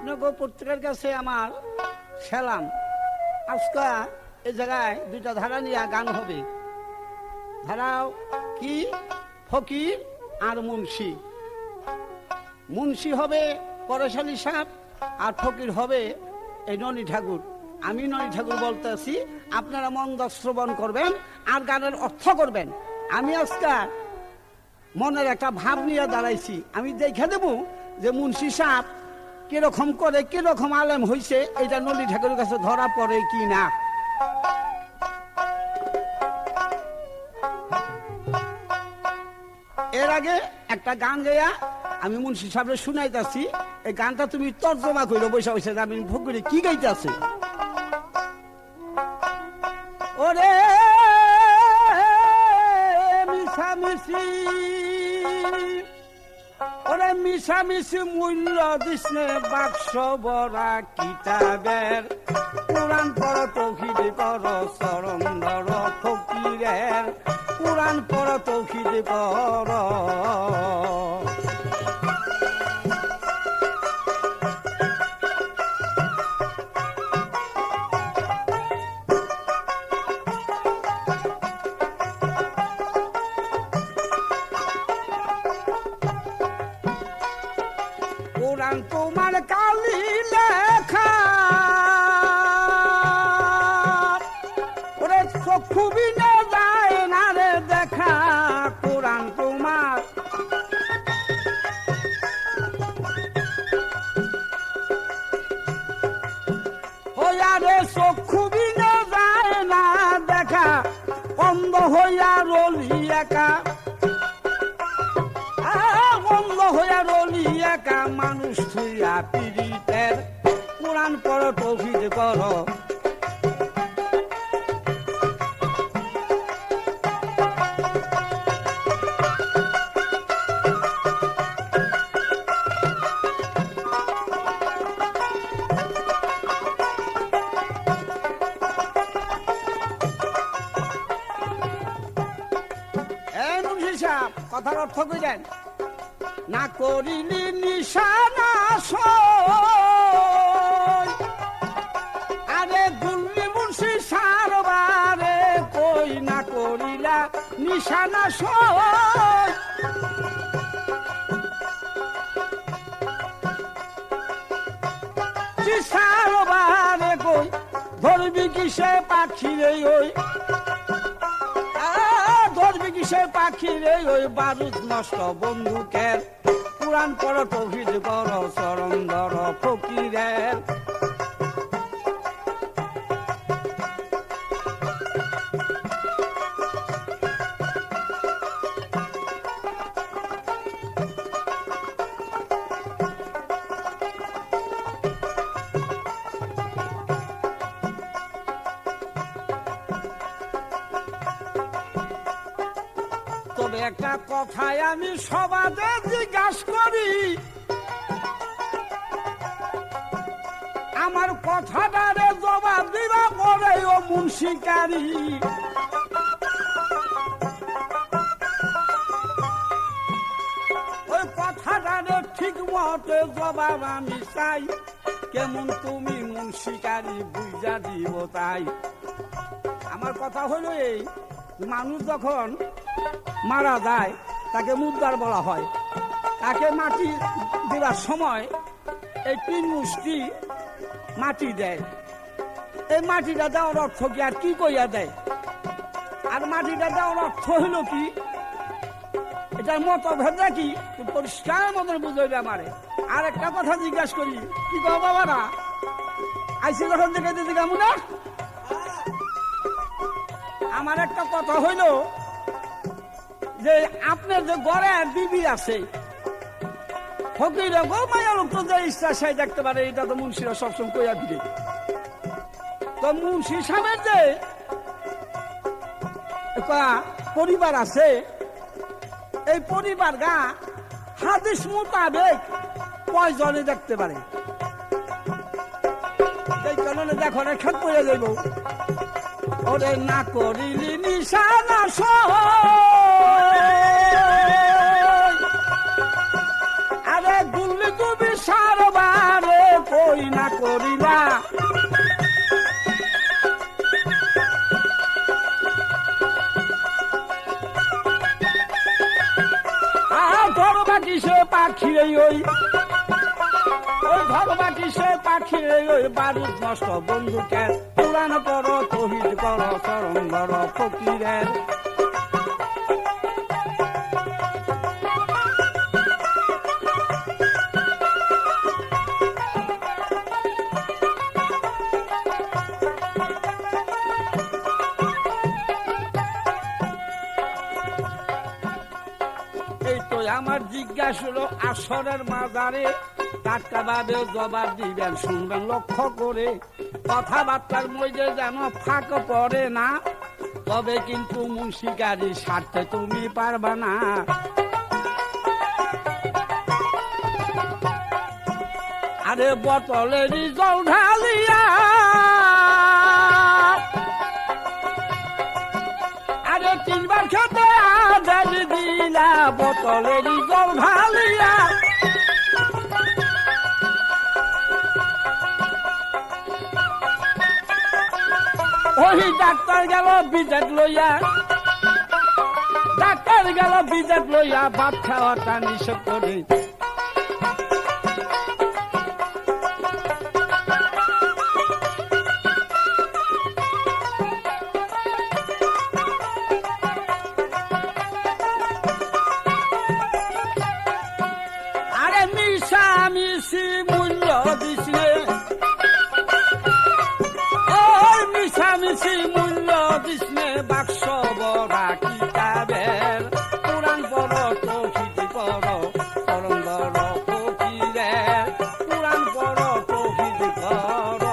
আপনাকে প্রত্যেকের কাছে আমার সালাম। আজকে এই জায়গায় দুইটা ধারা নিয়ে গান হবে। ধারাও কি? ফকির আর মুন্সি। মুন্সি হবে পরেশালী সাহেব আর ফকির হবে এই ননী ঠাকুর। আমি ননী ঠাকুর বলতে আছি, আপনারা মন শ্রবণ করবেন আর গানের অর্থ করবেন। আমি আজকে মনের একটা ভাব নিয়ে দাঁড়াইছি। আমি দেখে দেব যে মুন্সি সাহেব কিরকম করে, কিরকম আলেম হইছে, এটা ননী ঠাকুরের কাছে ধরা পড়ে কি না। এর আগে একটা গান গাইয়া আমি মুন্সি সাহেবের শুনাইতেছি। এই গানটা তুমি তর্জমা করো বসে বসে, আমি ফকিরে কি গাইতেছে। ওরে মিশামিশি, ওরে মিশামিশি মূল্য দিসনে বাক্স বরা কিতাবের, কোরআন পর তৌহিদ কর চরণ ধর ফকিরের, কোরআন পর তৌহিদ কর। কোরআন তোমার কালি লেখা, ওরে চক্ষু বিনে যায় না রে দেখা। কোরআন তোমার হইয়া রে চক্ষু বিনে যায় না দেখা, অন্ধ হইয়া রলি একা, অন্ধ হইয়া রলি একা মানুষ থুইয়া পীড়িতের, কোরআন পড় তৌহিদ কর। কথার অর্থ কইলেন, না করিলি নিশানা আরে গুল্লি মুন্সি সারবারে কই, না করিলা নিশানা সারবারে কই, ধরবি কিসে পাখি রে ওই, ধরবি কিসে পাখি রে ওই বারুদ নষ্ট বন্দুকের, কোরআন পড় তৌহিদ কর চরণ ধর ফকিরের। তবে একটা কথায় আমি সবাদে জিজ্ঞাসা করি, আমার কথাটারে জবাব দিবা পরে ও মুন্সিকারী। ওই কথাটারে ঠিক মতে জবাব আমি চাই, কেমন তুমি মুন্সিকারী বুঝা দিব তাই। আমার কথা হলো এই, মানুষ যখন মারা যায় তাকে মুদ্রার বলা হয়। তাকে মাটি দেওয়ার সময় এই 3 মুষ্টি মাটি দেয়। এই মাটিটা দেওয়ার অর্থ কি আর কি কইয়া দেয়? আর মাটিটা দেওয়ার অর্থ হইল কি, এটার মতভেদ কি পরিষ্কার মতন বুঝাইবে আমারে। আর একটা কথা জিজ্ঞাসা করি, কি কো বাবারা আইসি যখন দেখে দিদি কেমন না, আমার একটা কথা হইল যে আপনার যে ঘরের বিবি আছে, ফকির গো মায়া লোক তো যে ইচ্ছা সেই দেখতে পারে, এটা তো মুন্সিরা সবসময় কইয়া দিবে। তো মুন্সি সাহেবের যে পরিবার আছে, এই পরিবার গা হাদিস মোতাবেক কয়জনে দেখতে পারে, এই কারণে দেখো না খেত পড়ে যাইব। ওরে না করিলি নিশানা আরে গুল্লি তুমি সারবারে ধরবা কিসে পাখি ওই ওই ধরবা কিসে পাখি ওই বারুদ নষ্ট বন্ধুকের পুরাণ করো তহিদ করো চরণ ধর ফকিরের আমার জিজ্ঞাসা হলো আসরের মাজারে টাটকা ভাবে জবাব দিবেন শুনবেন লক্ষ্য করে কথাবার্তার মধ্যে যেন ফাঁক পড়ে না তবে কিন্তু মুন্সিকারি সারতে তুমি পারবা না আরে বোতলেরই জল ঢালিয়া আরে তিনবার খেতে আদার দিলা বোতলেরই জল ঢালিয়া ওই ডাক্তার গেল বিজেট লইয়া ডাক্তার গেল বিজেট লইয়া ভাত খাওয়াটা নিষেধ করে আরে মিশা মিশি মূল্য দিছে মিশামিশি মূল্য দিসনে বাক্স বড়া কিতাবের পুরাণ বড় তৌহিদ বড় চরণ বড় ফকিরের পুরাণ বড় তৌহিদ বড়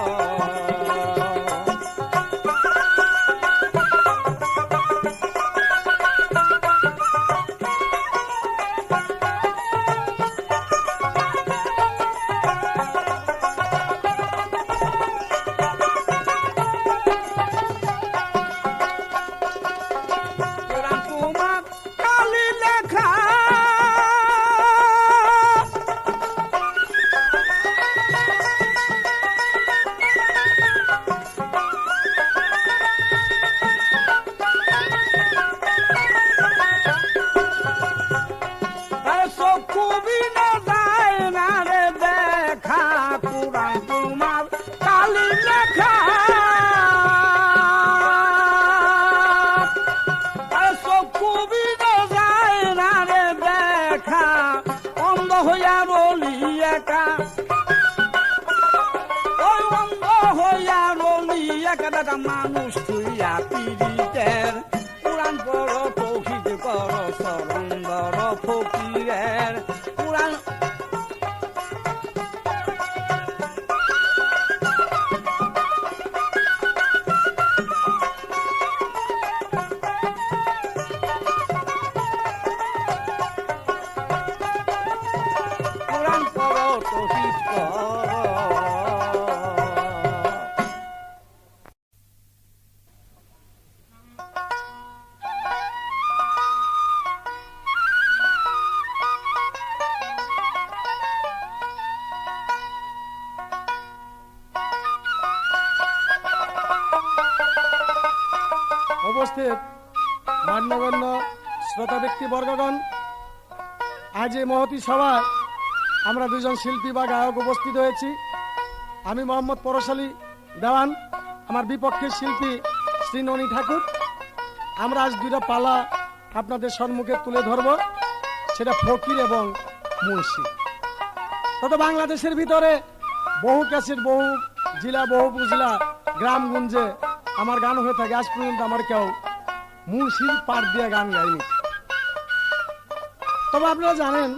মানুষ তুইয়া পীড়িতের পুরাণ বড় তৌহিদ বড় চরণ বড় ফকিরের পুরাণ পুরাণ বড় তৌহিদ উপস্থিত মান্যগণ্য শ্রোতা ব্যক্তিবর্গগণ, আজ এই মহতী সভায় আমরা দুজন শিল্পী বা গায়ক উপস্থিত হয়েছি। আমি মোহাম্মদ পরশ আলী দেওয়ান, আমার বিপক্ষের শিল্পী শ্রী ননী ঠাকুর। আমরা আজ দুইটা পালা আপনাদের সম্মুখে তুলে ধরব, সেটা ফকির এবং মুন্সি। তত বাংলাদেশের ভিতরে বহু ক্যাসেট, বহু জেলা, বহু উপজেলা, গ্রামগঞ্জে আমার গান হয়ে থাকে। আজ পর্যন্ত আমার কেউ মুন্সির পার দিয়ে গান গায়নি। তবে আপনারা জানেন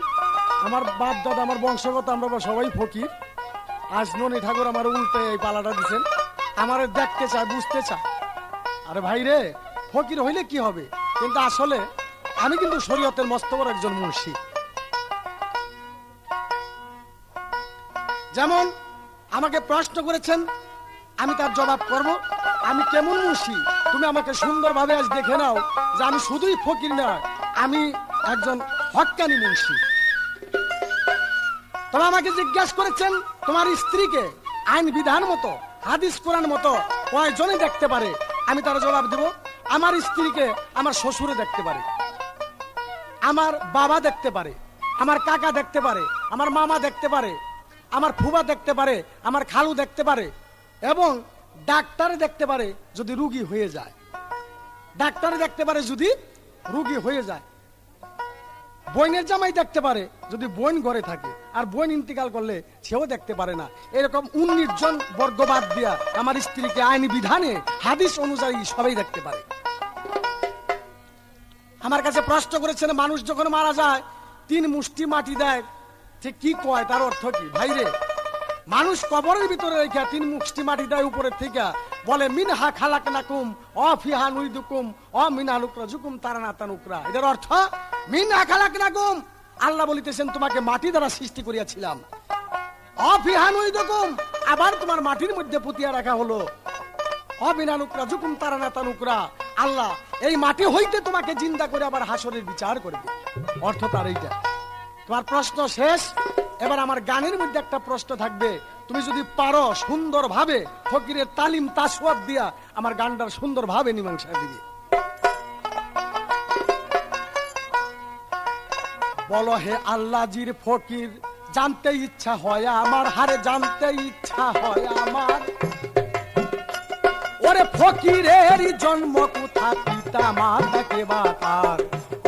আমার বাপ দাদা, আমার বংশগত আমরা সবাই ফকির। আজ ননী ঠাকুর আমার উল্টে এই পালাটা দিচ্ছেন, আমার দেখতে চায়, বুঝতে চায়। আরে ভাই রে, ফকির হইলে কি হবে, কিন্তু আসলে আমি কিন্তু শরীয়তের মস্ত বড় একজন মুন্সি। যেমন আমাকে প্রশ্ন করেছেন, আমি তার জবাব করব। আমি কেমন মুন্সি তুমি আমাকে সুন্দরভাবে আজ দেখে নাও যে আমি শুধুই ফকির নয়, আমি একজন হক্কানি মুন্সি। তবে আমাকে জিজ্ঞাসা করেছেন তোমার স্ত্রীকে আইন বিধান মতো, হাদিস কোরআন মতো কয়জনে দেখতে পারে? আমি তার জবাব দেব, আমার স্ত্রীকে আমার শ্বশুরে দেখতে পারে। আমার বাবা দেখতে পারে, আমার কাকা দেখতে পারে, আমার মামা দেখতে পারে, আমার ফুবা দেখতে পারে, আমার খালু দেখতে পারে, এবং ডাক্তার দেখতে পারে যদি রুগী হয়ে যায়। ডাক্তার দেখতে পারে যদি রুগী হয়ে যায়। বোনের জামাই দেখতে পারে যদি বোন ঘরে থাকে, আর বোন ইন্তিকাল করলে সেও দেখতে পারে না। এরকম 19 জন বর্গবাদ দিয়া আমার স্ত্রীকে আইনি বিধানে হাদিস অনুযায়ী সবাই দেখতে পারে। আমার কাছে প্রশ্ন করেছেন, মানুষ যখন মারা যায় 3 মুষ্টি মাটি দেয়, ঠিক কি কয়, তার অর্থ কি? ভাইরে, মানুষ কবরের ভিতরে রেখে 3 মুষ্টি মাটি দেয় উপরের থেকে, বলে মিনহা খালাকনাকুম অফিহা নুইদুকুম অমিনহা নুকরাজুকুম তারানাতা নুকরা। এটার অর্থ মিনহা খালাকনাকুম, আল্লাহ বলিতেছেন তোমাকে মাটি দ্বারা সৃষ্টি করিয়াছিলাম, অফিহা নুইদুকুম, আবার তোমার মাটির মধ্যে পুতিয়া রাখা হলো, অমিনহা নুকরাজুকুম তারানাতা নুকরা, আল্লাহ এই মাটি হইতে তোমাকে জিন্দা করে আবার হাসরের বিচার করবে। অর্থ তার এইটা। তোমার প্রশ্ন শেষ। এবার আমার গানের মধ্যে একটা প্রশ্ন থাকবে, তুমি যদি পারো সুন্দর ভাবে ফকিরের তালিম তাসওয়াদ দিয়া আমার গানটার সুন্দর ভাবে মীমাংসা দিবে। বলো হে আল্লাহজির ফকির, জানতে ইচ্ছা হয় আমার, হারে জানতে ইচ্ছা হয় আমার, ওরে ফকিরের জন্ম কোথা, পিতা মাতা কে বা তার,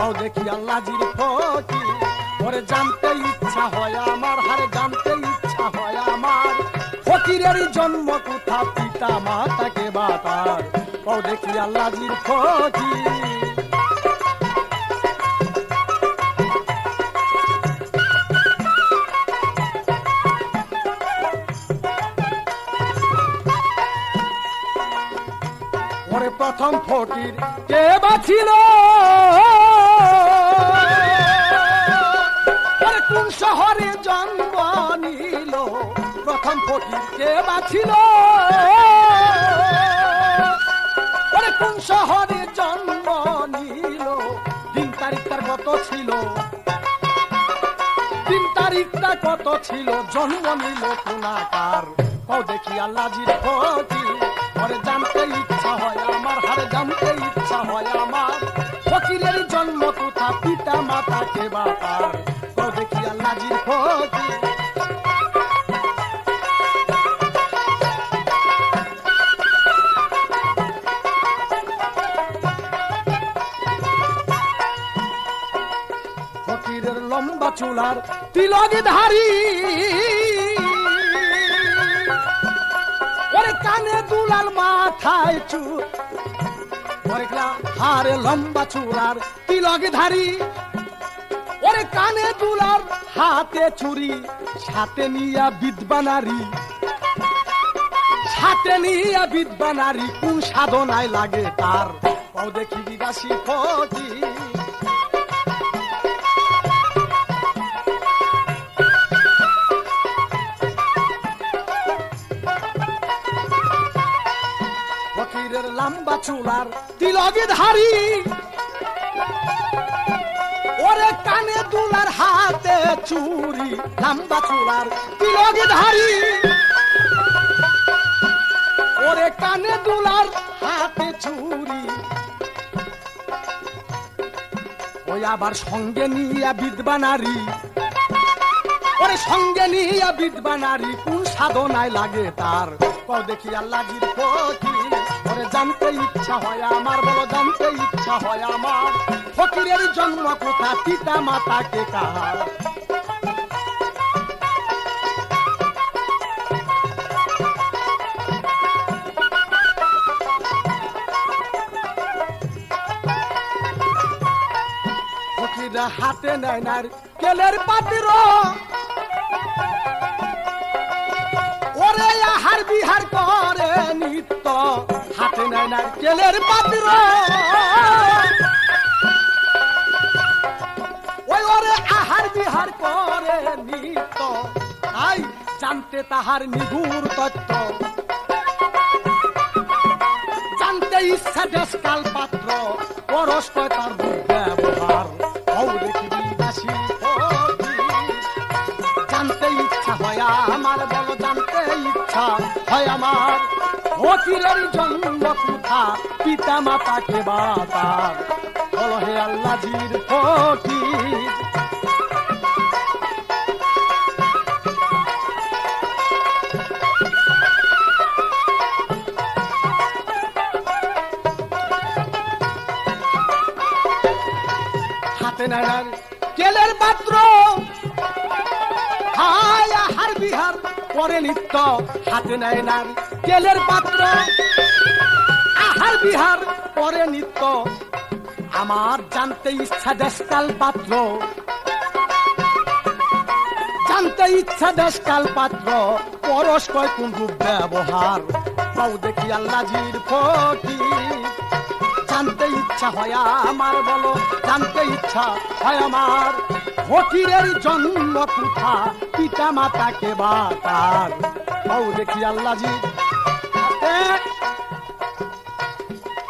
ও দেখি আল্লাহজির ফকির, ওরে জানতে ইচ্ছা হয় আমার, হারে জানতে ইচ্ছা হয় আমার, ফকিরের জন্ম কোথা, পিতা মাতা কে বা তার, ও দেখি আল্লাহজির ফকির। ওরে প্রথম ফকির কে বাছিল, ওরে কোন শহরে জন্ম নিল, প্রথম ফকির কে বাছিল, ওরে কোন শহরে জন্ম নিল, দিন তারিখটা কত ছিল, দিন তারিখটা কত ছিল, জন্ম নিল কোনাকার, ও দেখি আল্লাহজির ফকির, ওরে জানতে ইচ্ছা হয় আমার, হারে জানতে ইচ্ছা হয় আমার, ফকিরের জন্ম কোথা, পিতা মাতা কে বা তার, ও দেখি আল্লাহজির ফকির। ফকিরের লম্বা চুলার তিলক ধারী, ওরে কানে দুলাল মাথায় চুল, ওরে হারে লম্বা চুলার তিলক ধারী, ওরে কানে দুলার হাতে চুরি, সাথে নিয়া বিধবা নারী, সাথে নিয়া বিধবা নারী, কোন সাধনায় লাগে তার, ও দেখি বিদাসী ফকির। ফকিরের লম্বা চুলার তিলক ধারী, ওরে কানে দুলার হাতে চুরি, লম্বা চুলার তিলক ধারী, ওরে কানে দুলার হাতে চুরি, ওই আবার সঙ্গে নিয়া বিধবা নারী, ওরে সঙ্গে নিয়া বিধবা নারী, কোন সাধনায় লাগে তার, ও দেখি আল্লাহজির ফকির, ওরে জানতে ইচ্ছা হয় আমার, বলো জানতে ইচ্ছা হয় আমার, ফকিরের জন্ম কোথা, পিতা মাতা কে কার। ফকিররা হাতে নেয় না কেলের পাত্র, ওরে আহার বিহার করে নিত্য, হাতে নেয় না কেলের পাত্র, ওই ওরে আহার বিহার করে নিত্য, আই জানতে তাহার নিগুর তত্ত্ব, জানতে ইচ্ছা দেশকাল পাত্র, পরশ কয় তার ব্যবহার, ও দেখি বিদাসী ফকির। জানতে ইচ্ছা হয় আমার, বলো জানতে ইচ্ছা হয় আমার, ফকিরের জন্ম কোথা, পিতা মাতা কে বা তার, বলো হে আল্লাহজির ফকির। হাতে নাইনার কেলের পাত্র, হায় আহার বিহার করে নিত্য। হাতে নাইনার কেলের পাত্র, আহার বিহার করে নিত্য। আমার জানতে ইচ্ছা দেশকাল পাত্র, জানতে ইচ্ছা দেশকাল পাত্র। পরশ কয় কোন রূপ ব্যবহার, পাও দেখি আল্লাহজির ফকির। জানতে ইচ্ছা হয় আমার, বলো জানতে ইচ্ছা হয় আমার। ফকিরের জন্ম কোথা, পিতা মাতাকে বাতার। পাও দেখি আল্লাহজির।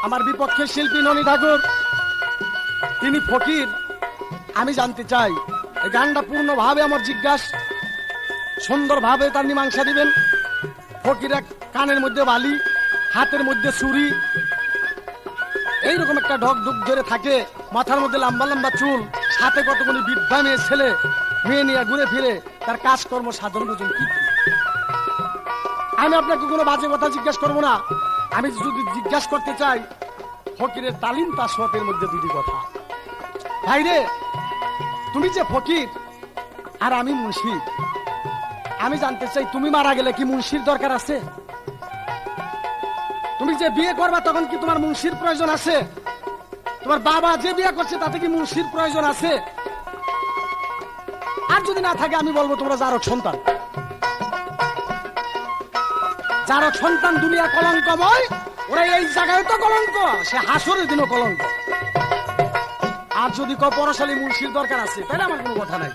আমার বিপক্ষে শিল্পী ননী ঠাকুর, তিনি ফকির। আমি জানতে চাই এই গানটা পূর্ণভাবে আমার জিজ্ঞাসা, সুন্দরভাবে তার মীমাংসা দিবেন। ফকির এক কানের মধ্যে বালি, হাতের মধ্যে ছুরি, এইরকম একটা ঢক ঢুক ধরে থাকে, মাথার মধ্যে লম্বা লম্বা চুল, সাথে কতগুলি বৃদ্ধা মেয়ে ছেলে মেয়ে নিয়ে ঘুরে ফিরে, তার কাজকর্ম সাধন বুঝুন কি। আমি আপনাকে কোনো বাজে কথা জিজ্ঞাসা করবো না। আমি যদি জিজ্ঞাসা করতে চাই, ফকিরের তালিম তাসওয়াতের মধ্যে দুটি কথা। ভাইরে, তুমি যে ফকির আর আমি মুন্সি, আমি জানতে চাই তুমি মারা গেলে কি মুন্সির দরকার আছে? তুমি যে বিয়ে করবা তখন কি তোমার মুন্সির প্রয়োজন আছে? তোমার বাবা যে বিয়ে করছে তাতে কি মুন্সির প্রয়োজন আছে? আর যদি না থাকে আমি বলবো তোমরা জারক সন্তান। জারক সন্তান দুনিয়া কলঙ্কময়, ওরা এই জায়গায় তো কলঙ্ক, সে হাসরের দিনও কলঙ্ক। আর যদি ক পরশালী মুন্সির দরকার আছে, তাহলে আমার কোনো কথা নাই।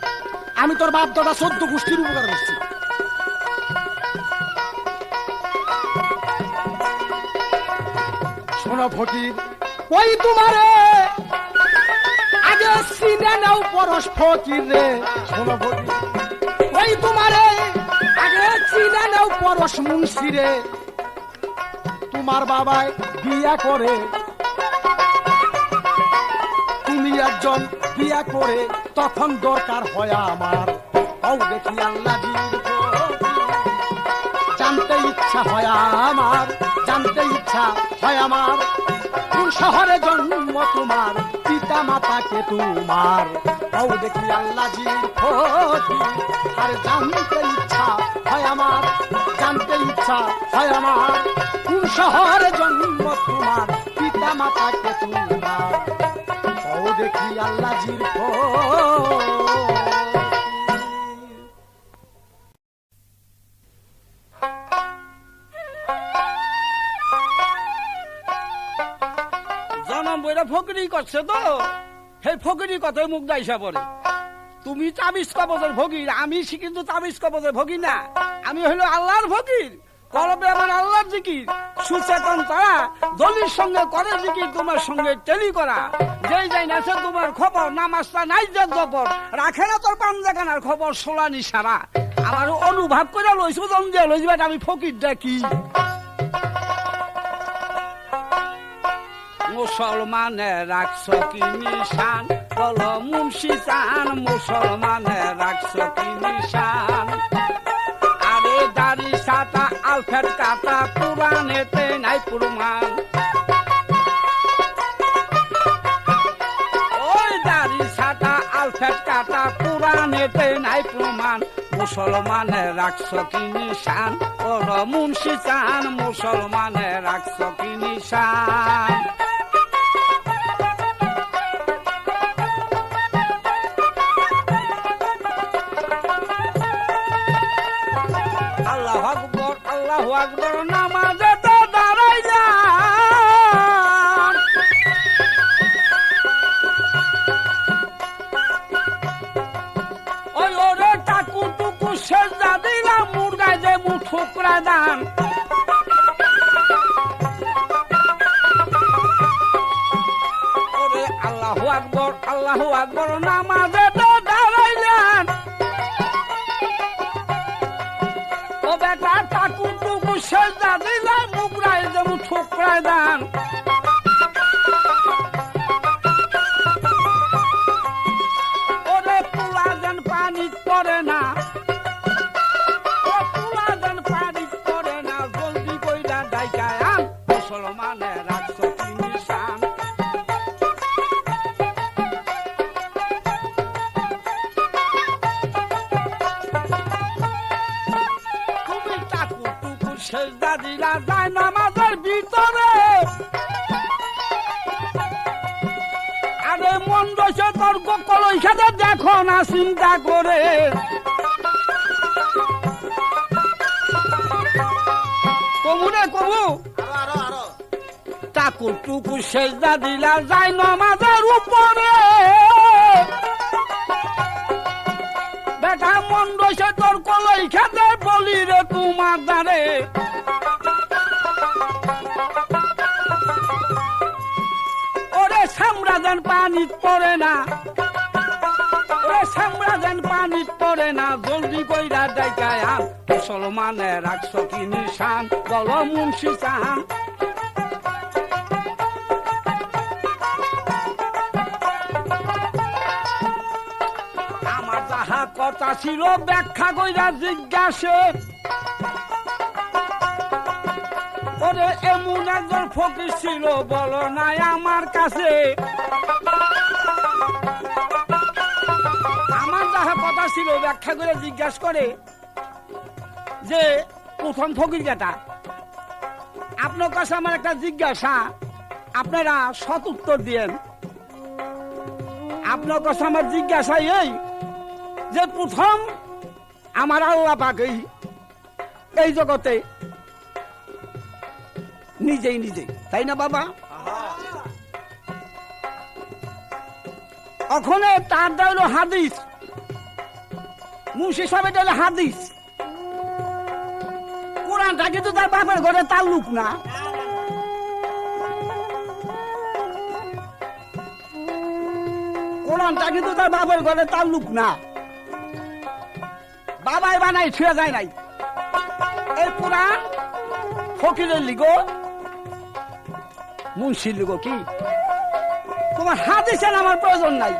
আমি তোর বাপ দাদা 14 গোষ্ঠীর উপকার করছি। শোনো ফকির, ওই তোমারে আগে সিনে নাও পরশ ফকির রে। শোনো ফকির, ওই তোমারে আগে সিনে নাও পরশ মুন্সি রে। তোমার বাবায় বিয়া করে, তুমি একজন বিয়া করে, তখন দরকার হয় আমার। ও দেখি আল্লাহজির ফকির। জানতে ইচ্ছা হয় আমার, জানতে ইচ্ছা হয় আমার। কোন শহরে জন্ম তোমার, পিতা মাতাকে তোমার। ও দেখি আল্লাহজির ফকির। আর জানতে ইচ্ছা হয় আমার, জানতে ইচ্ছা হয় আমার। কোন শহরে জন্ম তোমার, পিতা মাতাকে তোমার। ও দেখি আল্লাহজির ফকির। জনম বইরা ফকিরি করছে তো, সেই ফকিরি কথায় মুখ দাইসা পড়ে। তুমি তাবিজ কবজের ফকির, আমি কিন্তু তাবিজ কবজের ফকির না। আমি হলো আল্লাহর ফকির। করবে আমার আল্লাহর জিকির। সুচেতন তারা দলির সঙ্গে করে জিকির, তোমার সঙ্গে টেলি করা। যেই যাই নাছে তোমার খবর, নামাজটা নাই যে জবর। রাখে না তোর পাঞ্জাখানার খবর, সোলানি সারা। আমার অনুভব করে লইছো জন দিয়ে লইবা আমি ফকিরটা কি। মুসলমানে রাখছ কি নিশান, বলো মুন্সি চান। মুসলমানে রাখছ কি নিশান। আরে দাড়ি সাটা আলফেট কাটা, পুরাণেতে নাই প্রমাণ। ওই দাড়ি সাটা আলফেট কাটা, পুরাণেতে নাই প্রমাণ। মুসলমানে রাখছ কি নিশান, বলো মুন্সি চান। মুসলমানে রাখছ কি নিশান। আল্লাহু আকবার, আল্লাহু আকবার, নামাজে তো দাঁড়াইলাম। ওই ওরে টাকু টুকু সেজদা দিলাম, মুরগায় যে মুঠুকরা দান। ওরে আল্লাহু আকবার, আল্লাহু আকবার, নামাজে তো দাঁড়াইলাম। ও বেটা টাকু টুকু সেজদা দিলাম, মুগরায় যেমন ঠোকরায় দান। সেজদা দিলা যায় নামাজের ভিতরে আরে মন রয়েছে তর্ক কলই সাথে দেখো না চিন্তা করে কমু রে কমু টাকুর টুকু সেজদা দিলা যায় নামাজের উপরে বেটা মন রয়েছে তোর কলই খেতে বলি রে তোমার দ্বারে ওরে সাম্রাজান পানিত পড়ে না ওরে সাম্রাজান পানিত পড়ে না জলদি কইরা ডাইকায় আন মুসলমানে রাখছ কি নিশান বল মুন্সি চান আমার যাহা কথা ছিল ব্যাখ্যা কইরা জিজ্ঞাসে ওরে এমন একজন ফকির ছিল বলো নাই আমার কাছে আমার যাহা কথা ছিল ব্যাখ্যা করে জিজ্ঞাসা করে যে প্রথম ফকির যেটা আপনার কাছে আমার একটা জিজ্ঞাসা আপনারা সৎ উত্তর দিয়েন আপনার কাছে আমার জিজ্ঞাসা এই যে প্রথম আমার আল্লাহ পাক এই জগতে নিজেই নিজেই তাই না বাবা ওখানে তার হলো হাদিস মুন্সি সাহেব হলো হাদিস কোরআনটা কিন্তু তার বাপের ঘরে তাল্লুক না কোরআনটা কিন্তু তার বাপের ঘরে তাল্লুক না বাবাই বানাই ছুঁয়ে যায় নাই এই কোরআন ফকিরের লিগো মুন্সির লিগো কি তোমার হাদিসের আমার প্রয়োজন নাই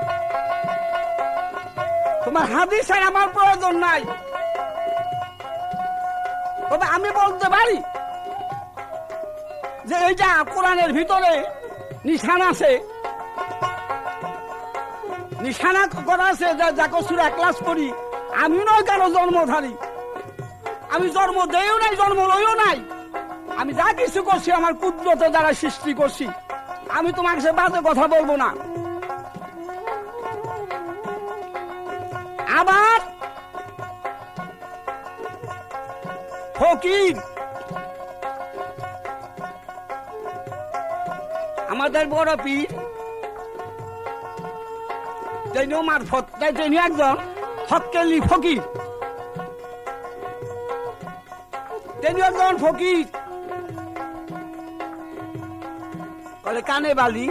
তোমার হাদিসের আমার প্রয়োজন নাই তবে আমি বলতে পারি যে এইটা কোরআনের ভিতরে নিশান আছে নিশানা করা আছে যাকে সূরা ক্লাস করি আমি নয় কারো জন্মধারী আমি জন্ম দেও নাই জন্ম লইও নাই আমি যা কিছু করছি আমার কুদরতে দ্বারা সৃষ্টি করছি আমি তোমাকে সে বাজে কথা বলবো না আবার ফকির আমাদের বড় পীর যিনিও মারফত যিনি একজন হক্কেলি ফকির তিনি একজন ফকির বলে কানে বালি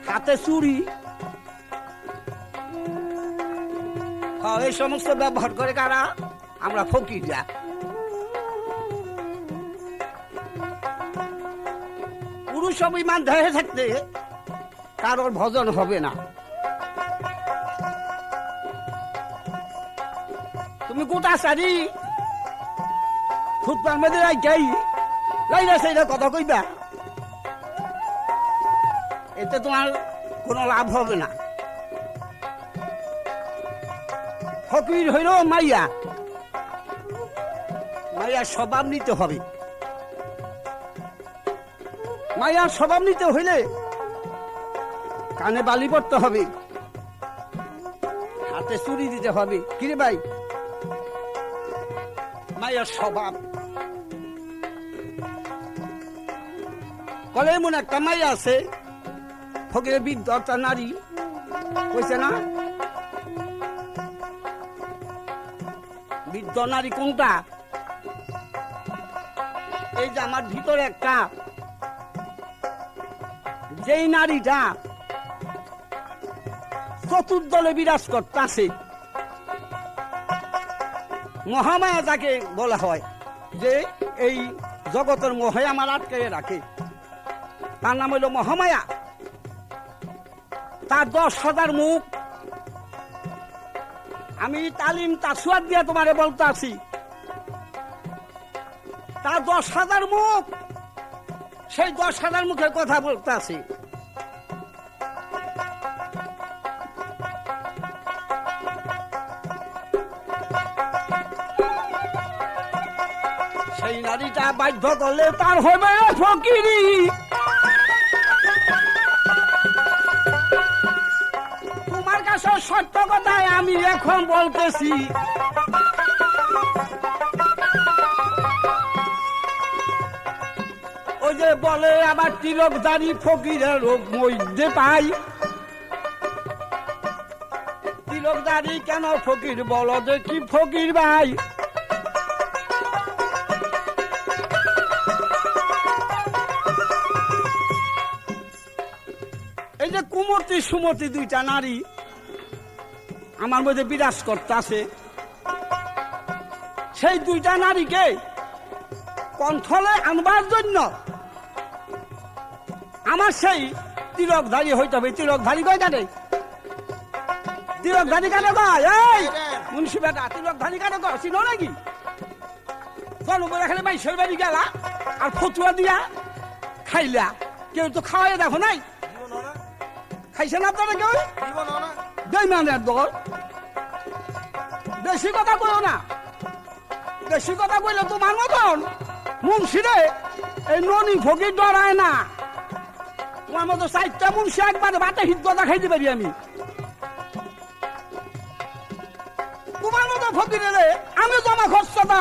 হাতে চুরি এই সমস্ত ব্যবহার করে কারা আমরা ফকিররা পুরুষ অভিমান দেহে থাকতে কারোর ভজন হবে না তুমি গোটা সারি খুব মেয়েদের যাই লাইনা সেইটা কথা কইবা এতে তোমার কোনো লাভ হবে না ফকির হইল মাইয়া মাইয়ার স্বভাব নিতে হবে মাইয়ার স্বভাব নিতে হইলে কানে বালি পড়তে হবে হাতে চুরি দিতে হবে কিরে ভাই মাইয়ার স্বভাব কলে এমন একটা মাইয়া আছে ফকিরের বৃদ্ধ একটা নারী কইছে না বৃদ্ধ নারী কোনটা এই যে আমার ভিতরে একটা যেই নারীটা চতুর্দলে বিরাজ করতেছে মহামায়া যাকে বলা হয় যে এই জগতের মোহে আমার আটকে রাখে তার নাম হইল মহামায়া তার 10,000 মুখ আমি তালিম তাসুয়াদ দিয়ে তোমারে বলতে আছি তার 10,000 মুখ সেই 10,000 মুখের কথা বলতে আছি সেই নারীটা বাধ্য করলে তার হবে ফকিরি। তোমার কাছে সত্য কথাই আমি এখন বলতেছি, ওই যে বলে আবার তিলকধারী ফকিরের মধ্যে পাই। তিলকধারী কেন ফকির বলো দেখি ফকির ভাই? এই যে কুমতি সুমতি দুইটা নারী আমার মধ্যে বিরাজ করতেছে, সেই দুইটা নারীকে কণ্ঠলে আনবার জন্য আমার সেই তিলকধারী হইতে হবে। তিলকধারী কয় কাটে? তিলকধারী কাটে কয়? এই মুন্সি বেটা, তিলকধারী কাটে কয়? চিনো নাকি? জনবর এখানে মাইশের বাড়ি গেলা আর ফতুয়া দিয়া খাইলা, কেউ তো খাওয়াই দেখো নাই। খাইছেন আপনারা কেউ? বেইমানের দল। বেশি কথা কইও না, বেশি কথা কইলে তোমার মতন মুন্সিরে এই ননি ফকির ডরায় না। তোমার মতো 4টা মুন্সি একবারে বাটে হিদ্ধতা খাইতে পারি আমি। তোমার মতো ফকিরে আমি জমা খরচটা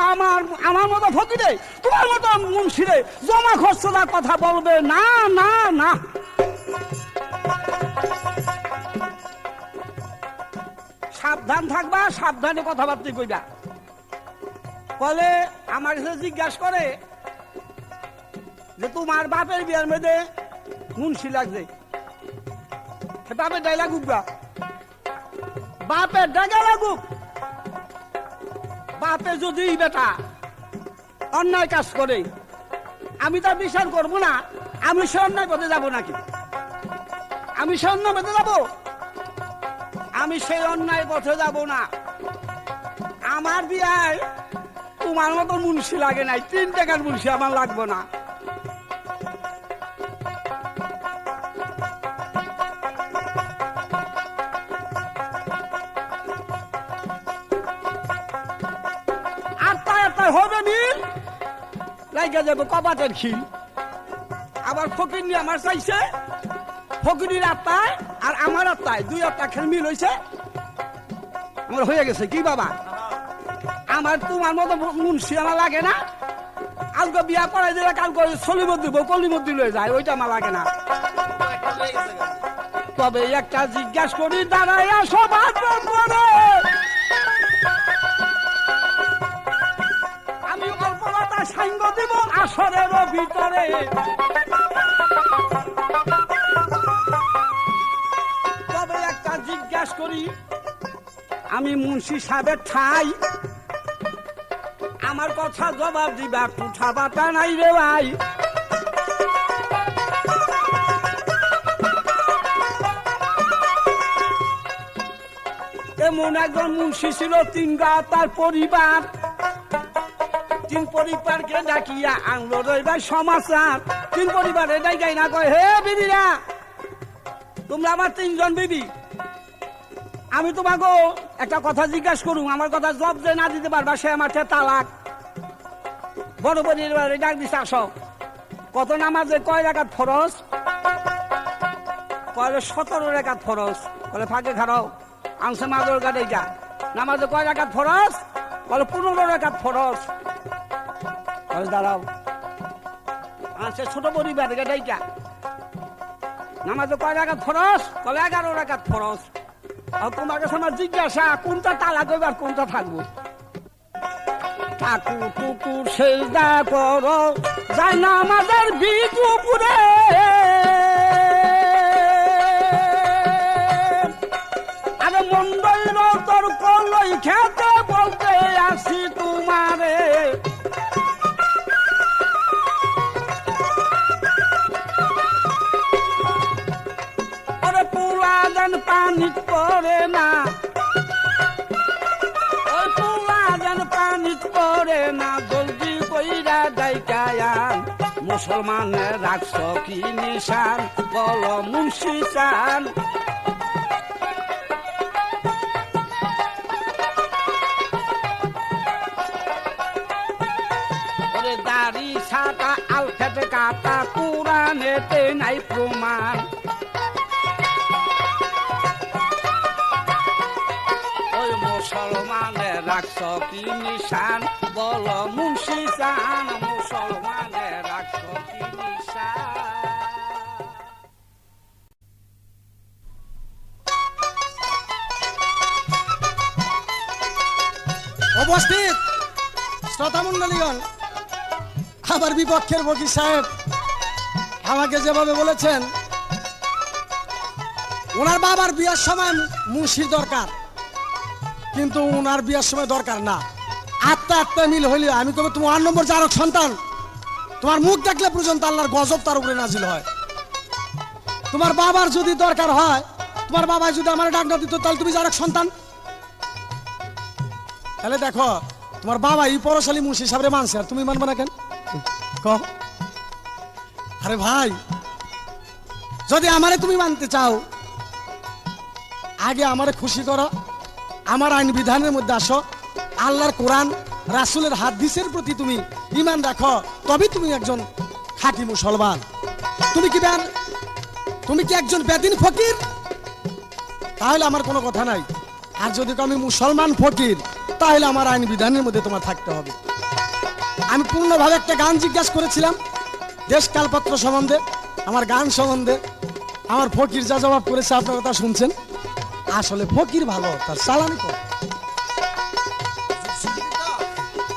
আমার মতো ফকিরে তোমার মতো মুন্সিরে জমা খরচটার কথা বলবে না না না। সাবধান থাকবা, সাবধানে কথাবার্তা কইবা। বলে আমার কাছে জিজ্ঞাসা করে যে তোমার বাপের বিয়ার মধ্যে মুন্সি লাগছে, বাপের ডাই লাগুক বা বাপের ডাইগা লাগুক। বাপে যদি বেটা অন্যায় কাজ করে আমি তার বিচার করবো না, আমি সে অন্যায় পথে যাবো নাকি? আমি সে অন্যায় পথে যাবো? আমি সেই অন্যায় পথে যাব না। আমার বিয়ায় তোমার মতো মুন্সি লাগে নাই, 3 টাকার মুন্সি আমার লাগবে না। আটটায় হবে মিল লাইগা যাবে কপাটের খিল। আবার ফকির নিয়ে আমার চাইছে, ফকিরের আত্মায় আর আমার আত্মায় 2 আত্মা মিল হয়েছে, আমার হয়ে গেছে কি বাবা? আমার তোমার মতো মুন্সি আমার লাগে না। আজকে বিয়া করাই দিলে কালকে সলিমত দিব, কলিমত দিলে যায়, ওইটা আমার লাগে না। তবে একটা জিজ্ঞাসা করি দাঁড়াইয়া সবার করে, আমি অল্পতা সাঙ্গ দিব আসরের ভিতরে। তবে একটা জিজ্ঞাসা করি, আমি মুন্সি সাহেবের ঠাই, আমার কথা জবাব দিবা, কুঠা বাতা নাই রে ভাই। এমন একজন মুন্সি ছিল 3 গা তার পরিবার, 3 পরিবারকে ডাকিয়া আনলো রইবার সমাচার। 3 পরিবারে ডাকাই না কয়, হে বিবিরা তোমরা আমার 3 জন বিবি, আমি তোমাকে একটা কথা জিজ্ঞাসা করুম, আমার কথা জবাব যে না দিতে পারবা সে আমার তালাক। বড় পরিবারে ডাক দিছে, আসো। কত নামাজে কয় রাকাত ফরজ? কয় 17 রাকাত ফরজ। বলে ফাঁকে খারাও, আনছে মাদর গাড়ি যা। নামাজে কয় রাকাত ফরজ? বলে 15 রাকাত ফরজ। দাঁড়াও, আনছে ছোট পরিবার গাড়িটা। নামাজে কয় রাকাত ফরজ? বলে 11 রাকাত ফরজ। আর তোমার কাছে আমার জিজ্ঞাসা, কোনটা তালাক হইবে আর কোনটা থাকবো? ঠাকুর টুকুর সেজদা করো যাই না আমাদের বিজুপুরে, আরে মন্ডল তোর কলই খেতে বলতে আসি তোমারে। আরে পুলা যেন পানি করে না, করে না জলদি কইরা ডাইকায়ান। মুসলমানের রাখছ কি নিশান বল মুন্সি চান। মুসলমানে রাখছ কি নিশান বলো মুন্সি চান মুসলমানে রাখছ কি নিশান। উপস্থিত শ্রোতামণ্ডলীগণ, আমার বিপক্ষের ফকির সাহেব আমাকে যেভাবে বলেছেন, ওনার বাবার বিয়ার সময় মুন্সির দরকার, কিন্তু ওনার বিয়ার সময় দরকার না। আত্মা মিল হইলে আমি কবে তুমি 8 নম্বর জারক সন্তান, তোমার মুখ দেখলে পর্যন্ত আল্লাহর গজব তার উপরে নাজিল হয়। তোমার বাবার যদি দরকার হয়, তোমার বাবা যদি আমার ডাক না দিত, তাহলে তুমি জারক সন্তান। তাহলে দেখো, তোমার বাবা এই পরশালী মুন্সি সাহেবের মানছে, আর তুমি মানবে না কেন? কহ। আরে ভাই, যদি আমারে তুমি মানতে চাও, আগে আমারে খুশি করো, আমার আইন বিধানের মধ্যে আসো, আল্লাহর কোরআন রাসূলের হাদিসের প্রতি তুমি ঈমান রাখো, তবে তুমি একজন খাঁটি মুসলমান। তুমি কি একজন বেদিন ফকির? তাহলে আমার কোনো কথা নাই। আর যদি আমি মুসলমান ফকির, তাহলে আমার আইন বিধানের মধ্যে তোমার থাকতে হবে। আমি পূর্ণভাবে একটা গান জিজ্ঞাসা করেছিলাম দেশ কালপত্র সম্বন্ধে, আমার গান সম্বন্ধে। আমার ফকির যা জবাব করেছে আপনারা তা শুনছেন। আসলে ফকির ভালো, তার চালানি কম।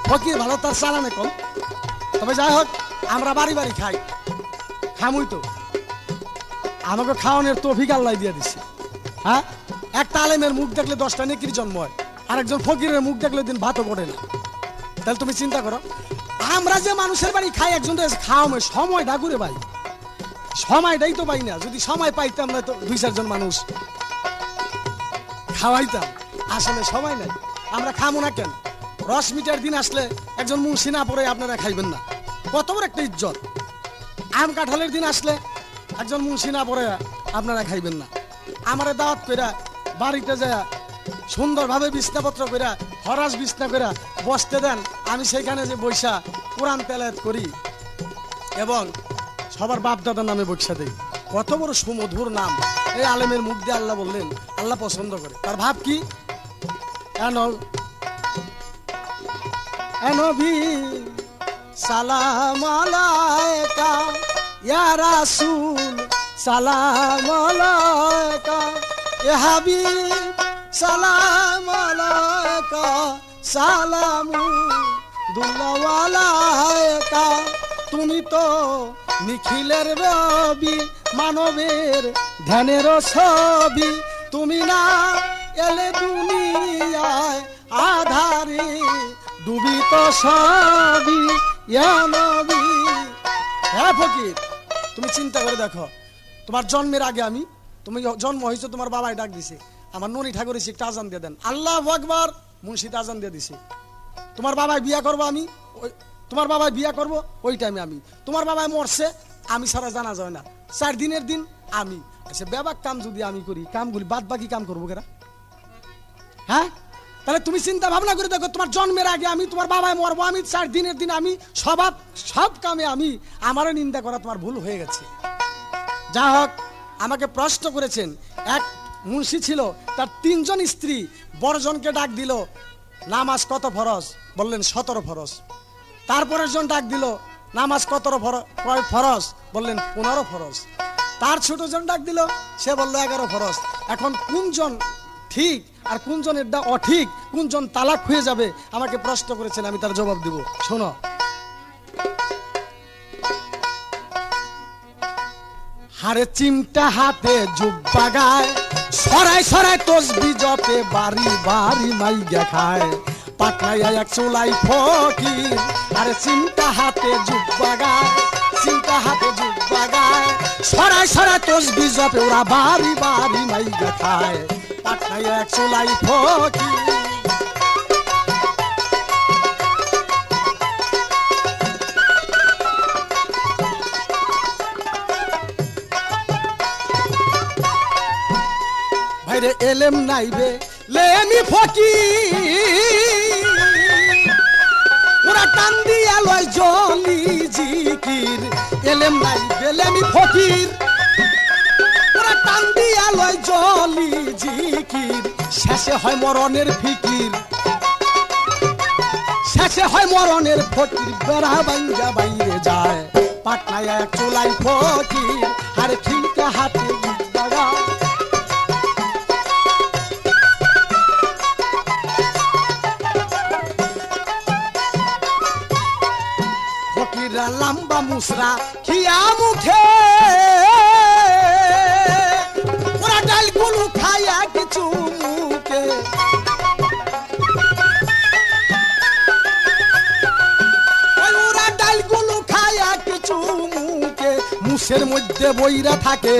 ফকির ভালো, তার চালানি কম। তবে যাই হোক, আমরা বাড়ি বাড়ি খাই, খামুই তো, আমাকে খাওয়ানোর তৌফিক আল্লাহ দিয়ে দিচ্ছে। হ্যাঁ, একটা আলেমের মুখ দেখলে 10টা নেকির জন্ম হয়, আর একজন ফকিরের মুখ দেখলে দিন ভাতও করে না। তাহলে তুমি চিন্তা করো, আমরা যে মানুষের বাড়ি খাই, একজন খাওয়ামে সময়টা ঘুরে ভাই, সময়টাই তো পাই না। যদি সময় পাইতাম না, তো 2-4 জন মানুষ খাওয়াইতাম। আসলে সময় নাই, আমরা খামো না কেন? রস মিটার দিন আসলে একজন মুন্সি না পড়ে আপনারা খাইবেন না, কত বড় একটা ইজ্জত। আম কাঁঠালের দিন আসলে একজন মুন্সি না পড়ে আপনারা খাইবেন না। আমারে দাওয়াত কইরা বাড়িতে যায় সুন্দরভাবে বিছনাপত্র কইরা, হরাস বিছনা কইরা বসতে দেন, আমি সেইখানে যে বৈশা কোরআন তেলাওয়াত করি এবং সবার বাপ দাদার নামে বৈশা দেই। কত বড় সুমধুর নাম এই আলেমের মুখ দিয়ে আল্লাহ বললেন, আল্লাহ পছন্দ করে। তার ভাব কি? নবী সালাম আলাইকা ইয়া রাসূল সালাম আলাইকা ইয়া হাবিব সালাম আলাইকা সালামুল্লাহ আলাইকা। তুমি তো নিখিলের রবি, মানবের ধ্যানের ছবি, তুমি না এলে দুনিয়ায় আধারে ডুবিত সবই ইয়া নবী। হ্যাঁ ফকির, তুমি চিন্তা করে দেখো, তোমার জন্মের আগে তুমি জন্ম হয়েছে, তোমার বাবাই ডাক দিছে, আমার ননি ঠাকুর এসে একটা আজান দিয়ে দেন, আল্লাহু আকবার, মুন্সিদ আজান দিয়ে দিছে। তোমার বাবাই বিয়া করবো আমি, তোমার বাবাই বিয়া করবো ওই টাইমে আমি, তোমার বাবাই মরছে, আমি সারা জানা যায় না, 4 দিনের দিন আমি। আচ্ছা, ব্যাপার কাম যদি আমি করি, কামগুলি বাদ বাকি কাম করবো কেরা? হ্যাঁ, তাহলে তুমি চিন্তা ভাবনা করে দেখো, তোমার জন্মের আগে আমি, তোমার বাবাই মরবো আমি, 4 দিনের দিন আমি, সব কামে আমি, আমারও নিন্দা করা তোমার ভুল হয়ে গেছে। যা হোক, আমাকে প্রশ্ন করেছেন, এক মুন্সি ছিল, তার 3 জন স্ত্রী, বড়জনকে ডাক দিল, নামাজ কত ফরজ? বললেন 17 ফরজ। তারপরের জন ডাক দিল, নামাজ কত ফরজ? বললেন 15 ফরজ। তার ছোট জন ডাক দিল, সে বলল 11 ফরজ। এখন কোনজন ঠিক আর কোনজনের অঠিক, কোনজন তালাক হয়ে যাবে, আমাকে প্রশ্ন করেছেন, আমি তার জবাব দিব। শোনো, হারে চিমটা হাতে জুব্বা গায়, সরাই সরাই তসবি জপে, বাড়ি বাড়ি মাইগা খায়, পাটনায় এক চুলাই ফকির। আরে চিমটা হাতে জুব্বা গায়, চিমটা হাতে জুব্বা গায়, সরাই সরাই তসবি জপে, ওরা বাড়ি বাড়ি মাইগা খায়, পাটনায় এক চুলাই ফকির। ভাইরে এলেম নাইবে লেমি ফকির, ওরা টান দিয়া লয় জলি জিকির। এলেম নাইবে লেমি ফকির, ওরা টান দিয়া লয় জলি জিকির, শেষে হয় মরণের ফিকির, শেষে হয় মরণের ফকির, বেড়া বাইঙ্গা বাইরে যায়, পাটনায় এক চোলাই ফকির, আরে খিলকা হাতে দাগা। ফকিররা লম্বা মুসরা খিয়া মুখে, ওরা ডালগুলো খায়া কিছু মুখে, ওরা ডালগুলো খায়া কিছু মুখে, মুসের মধ্যে বইরা থাকে,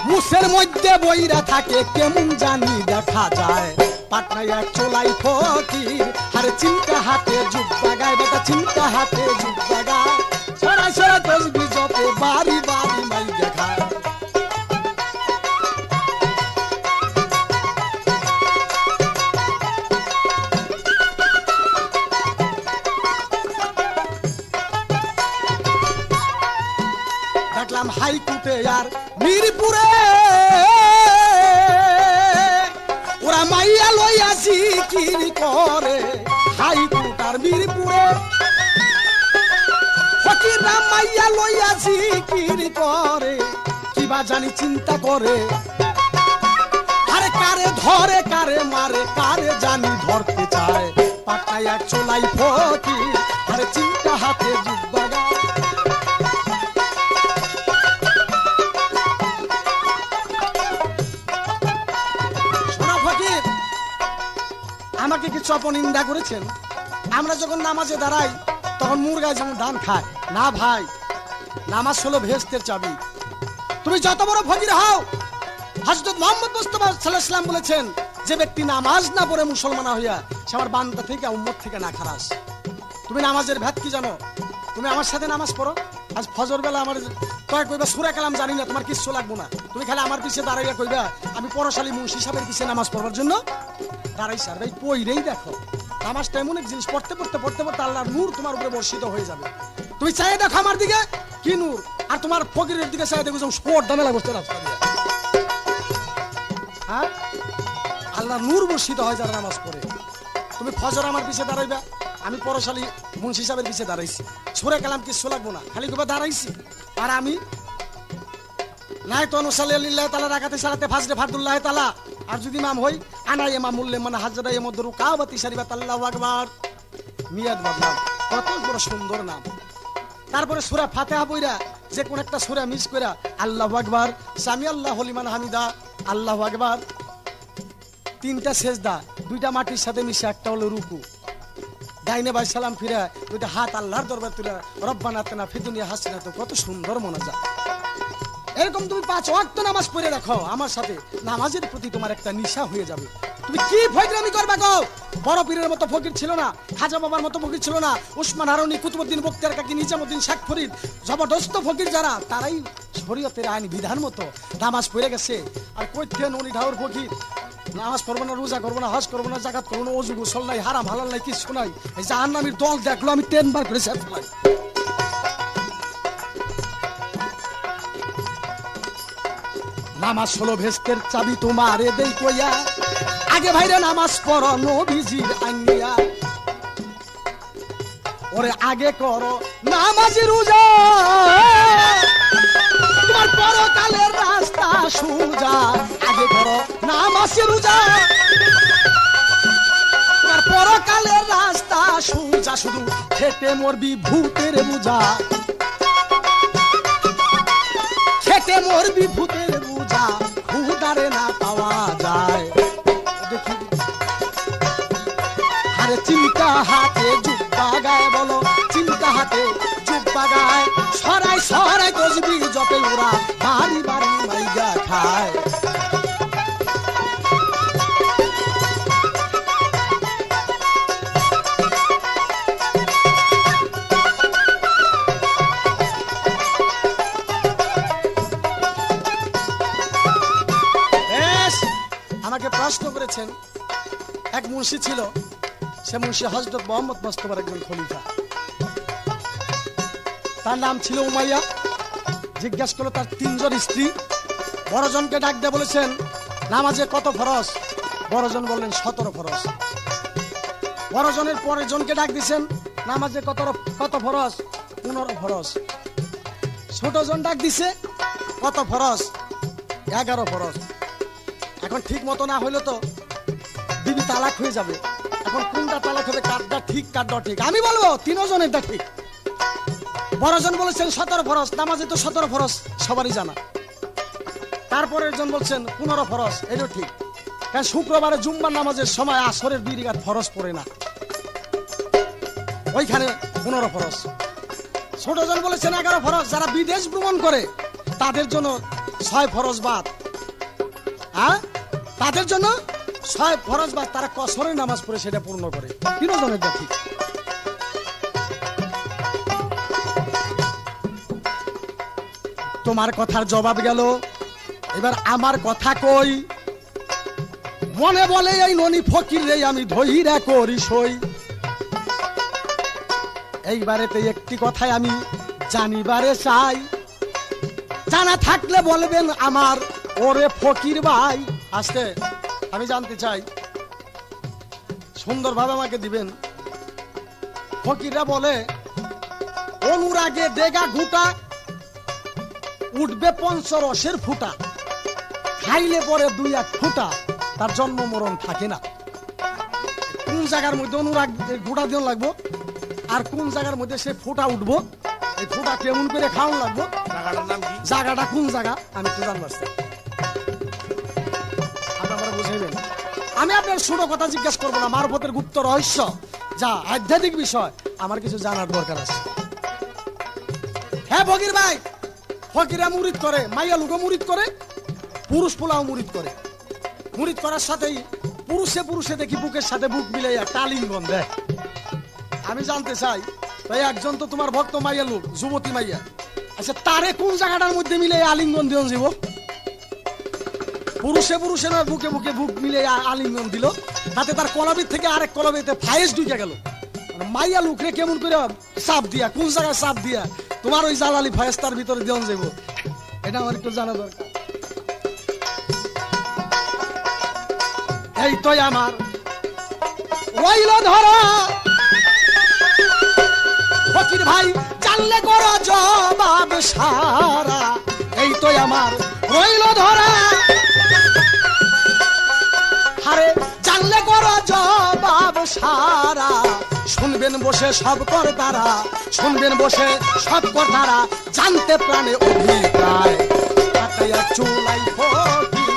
মুসের মধ্যে বইরা থাকে, কেমন জানি দেখা যায়, পাটনায় এক চোলাই ফকির, আরে চিন্তা হাতে জুব্বা গায়, বেটা চিন্তা হাতে জুব্বা গায়, ছড়া ছড়া তসবি জপে, বাড়ি বাড়ি মাই দেখায়। দেখলাম হাইকোর্টে আর মিরপুরে, ওরা মাইয়া লইয়া জিকির করে, হাইকোর্ট আর মিরপুরে, ফকিররা মাইয়া লইয়া জিকির করে, কিবা জানি চিন্তা করে, আরে কারে ধরে কারে মারে, কারে জানি ধরতে চায়, পাটায় এক চোলাই ফকির, আরে চিন্তা হাতে জুব্বা গায়। আমাকে কিছু অপনিন্দা করেছেন, আমরা যখন নামাজে দাঁড়াই তখন মুরগায় যেমন ধান খায় না ভাই, নামাজ হলো ভেস্তের চাবি। তুমি যত বড় ফকির হও, হযরত মুহাম্মদ মুস্তাফা সাল্লাল্লাহু আলাইহি ওয়াসাল্লাম বলেছেন, যে ব্যক্তি নামাজ না পড়ে মুসলমান হইয়া, সে আমার বান্দা থেকে উম্মত থেকে না খারাস। তুমি নামাজের ভেদ কি জানো? তুমি আমার সাথে নামাজ পড়ো, আজ ফজর বেলা আমার কয় কইবা সূরা কালাম জানি না, তোমার কিচ্ছু লাগবো না, তুমি খালি আমার পিছে দাঁড়াইয়া কইবা আমি পরশালী মুন্সি সাহেবের পিছে নামাজ পড়বার জন্য দাঁড়াই, স্যার ভাই পইরেই দেখো, নামাজটা এমন এক জিনিস, পড়তে পড়তে পড়তে পড়তে আল্লাহর নূর তোমার উপরে বর্ষিত হয়ে যাবে। তুমি চাই দেখো আমার দিকে কি নূর, আর তোমার ফকিরের দিকে চাই দেখো স্পট দামে লাগছে রাস্তা দিয়ে, হ্যাঁ আল্লাহর নূর বর্ষিত হয় যারা নামাজ পড়ে। তুমি ফজর আমার পিছে দাঁড়াইবা, আমি পরশালী মুন্সি সাহেবের পিছে দাঁড়াইছি, সূরা কালাম কিচ্ছু লাগবো না, খালি কইবা দাঁড়াইছি, আর আমি নাই তো অনুসাল্লিল্লাহ তাআলা রাকাতে সালাতে ফাজরে ফারদুল্লাহ তাআলা, আর যদি ইমাম হই আনা ইমামুল মানে হাজরা ইয়ামুদ রুকাবাতি শরীফাত আল্লাহু আকবার, মিয়াদ বাবনাম কত বড় সুন্দর নাম। তারপরে সূরা ফাতিহা পড়া, যে কোন একটা সূরা মিস কইরা আল্লাহু আকবার, সামি আল্লাহু লিমান হামিদা, আল্লাহু আকবার, তিনটা সেজদা, দুইটা মাটির সাথে মিশে, একটা হলো রুকু, ডাইনে বাই সালাম ফিরা, দুইটা হাত আল্লাহর দরবার তুলে রব্বানা আতিনা ফিদ দুনিয়া হাসানাতুন, কত সুন্দর মোনাজাত। এরকম তুমি 5 ওয়াক্ত নামাজ পড়ে রাখো, আমার সাথে নামাজের প্রতি তোমার একটা নিশা হয়ে যাবে। তুমি কি ফকিরামি করবা গো? বড় পীরের মতো ফকির ছিল না, খাজা বাবার মতো ফকির ছিল না, উসমান হারুনি, কুতুবউদ্দিন বখতিয়ার কাকি, নিজামউদ্দিন শেখ ফরিদ, জবরদস্ত ফকির যারা, তারাই শরীয়তের আইন বিধান মতো নামাজ পড়ে গেছে। আর কইতে ননি ঢাউর ফকির নামাজ পড়বো না, রোজা করবো না, হজ করবো না, জাকাত করবো না, ওযু গোসল নাই, হারাম হালাল নাই, কিছু নাই, এই জাহান্নামীর দল দেখলো আমি 10 বার করে শেষ ফেলাই। নামাজ হলো ভেস্তের চাবি, তোমারে দেই কইয়া, আগে ভাইরা নামাজ পড়ো নবীজির আইনিয়া, ওরে আগে করো নামাজ রোজা, তোমার পরকালের রাস্তা সোজা, আগে করো নামাজ রোজা, তোমার পরকালের রাস্তা সোজা, শুধু খেটে মরবি ভূতের বোঝা, খেটে মরবি ভূতের বোঝা, খুদারে না পাওয়া যায়। দেখি আরে চিন্তা হাতে জুব্বা গায়, বলো চিন্তা হাতে জুব্বা গায়, সরাই সরাই তসবি জপে, ওরা বাড়ি বাড়ি মাইগা খায়। আমাকে প্রশ্ন করেছেন, এক মুন্সি ছিল, সে মুন্সি হযরত মুহাম্মদ মুস্তাফার একজন খলিফা, তার নাম ছিল উমাইয়া। জিজ্ঞাসা করলো তার 3 জন স্ত্রী। বড়জনকে ডাক দিয়ে বলেছেন নামাজে কত ফরজ? বড়জন বললেন 17 ফরজ। বড়জনের পরের জনকে ডাক দিছেন নামাজে কত ফরজ? 15 ফরজ। ছোট জন ডাক দিছে কত ফরজ? 11 ফরজ। এখন ঠিক মতো না হইলে তো বিবি তালাক হয়ে যাবে। এখন কোনটা তালাক হবে, কারটা ঠিক কারটা ঠিক? আমি বলবো 3 জনেরটা ঠিক। বড়জন বলেছেন 17 ফরজ, নামাজে তো 17 ফরজ সবারই জানা। তারপরের জন বলছেন 15 ফরজ, এটাও ঠিক। কারণ শুক্রবারে জুম্মার নামাজের সময় আসরের 2 রাকাত ফরজ পড়ে না, ওইখানে 15 ফরজ। ছোট জন বলেছেন 11 ফরজ। যারা বিদেশ ভ্রমণ করে তাদের জন্য 6 ফরজ বাদ। হ্যাঁ, তাদের জন্য 6 ফরজ বাদ, তারা কসরের নামাজ পড়ে সেটা পূর্ণ করে। 3 জনেরটা ঠিক। তোমার কথার জবাব গেল, এবার আমার কথা কই। মনে বলে এই ননি ফকির রে আমি ধইরা করি সই। এইবারেতে একটি কথাই আমি জানিবারে চাই, জানা থাকলে বলবেন আমার ওরে ফকির ভাই। আজকে আমি জানতে চাই, সুন্দরভাবে আমাকে দিবেন। ফকিররা বলে অনুরাগে দেগা ঘুটা, উঠবে পঞ্চরসের ফুটা, খাইলে পরে 2-1 ফুটা, তার জন্ম মরণ থাকে না। কোন জায়গার মধ্যে অনুরাগ ঘুটা দিন লাগবো, আর কোন জায়গার মধ্যে সে ফুটা উঠবো, এই ফুটা কেমন করে খাওয়ান লাগবো, জায়গাটা কোন জায়গা আমি তো জানবো। আপনারা বুঝাইবেন। আমি আপনার ছোট কথা জিজ্ঞাসা করবো না, মারফতের গুপ্ত রহস্য যা আধ্যাত্মিক বিষয় আমার কিছু জানার দরকার আছে। হ্যাঁ ফকির ভাই, ফকিরা মুরিদ করে, মাইয়া লোকও মুরিদ করে, পুরুষ পোলাও মুরিদ করে। মুরিদ করার সাথেই পুরুষে দেখি বুকের সাথে বুক মিলাই একটা আলিঙ্গন দেয়। আমি জানতে চাই, তাই একজন তো তোমার ভক্ত মাইয়া লোক, যুবতী মাইয়া, আচ্ছা তারে কোন জায়গাটার মধ্যে মিলে আলিঙ্গন দিও জীব? পুরুষে না বুকে বুক মিলে আলিঙ্গন দিল, তাতে তার কলবির থেকে আরেক কলবিতে ফায়েস ঢুকে গেল। মাইয়া লোকরে কেমন করে চাপ দিয়া, কোন জায়গায় চাপ দিয়া তোমার ওই জালালি ফায়েস তার ভিতরে দিয়ন যাব, এটা আমার একটু জানা দরকার। এই তো আমার রইল ধরা ফকির ভাই, জানলে করো জবাব সারা। এই তো আমার রইল ধরা, হারে জানলে করো জবাব সারা। শুনবেন বসে সব কর্তারা, শুনবেন বসে সব কর্তারা, জানতে প্রাণে অভিপ্রায়। চুলাই ফকির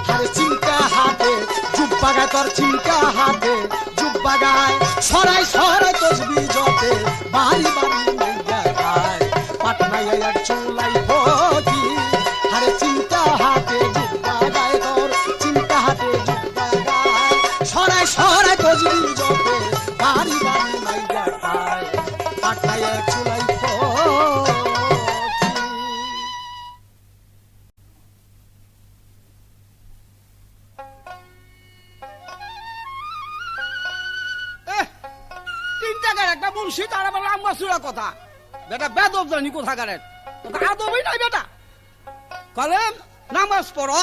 হারে চিন্তা হাতে, জুব্বা গায় তোর চিন্তা হাতে, জুব্বা গায় সরাই তসবি জতে, বাড়ি গায় পাটনায় এক চুলাই ফকির হারে চিন্তা হাতে, জুব্বা গায় তোর চিন্তা হাতে, জুব্বা গায় সরাই তসবি জতে, বাড়ি মাইয়া গায় পাটনায় এক চুলাই ফকির। একটা মুন্সি তার আবার লম্বা চূড়া কথা, বেটা বেদব জানি কোথাকারের, আদবই নাই বেটা। কলেন নামাজ পড়ো,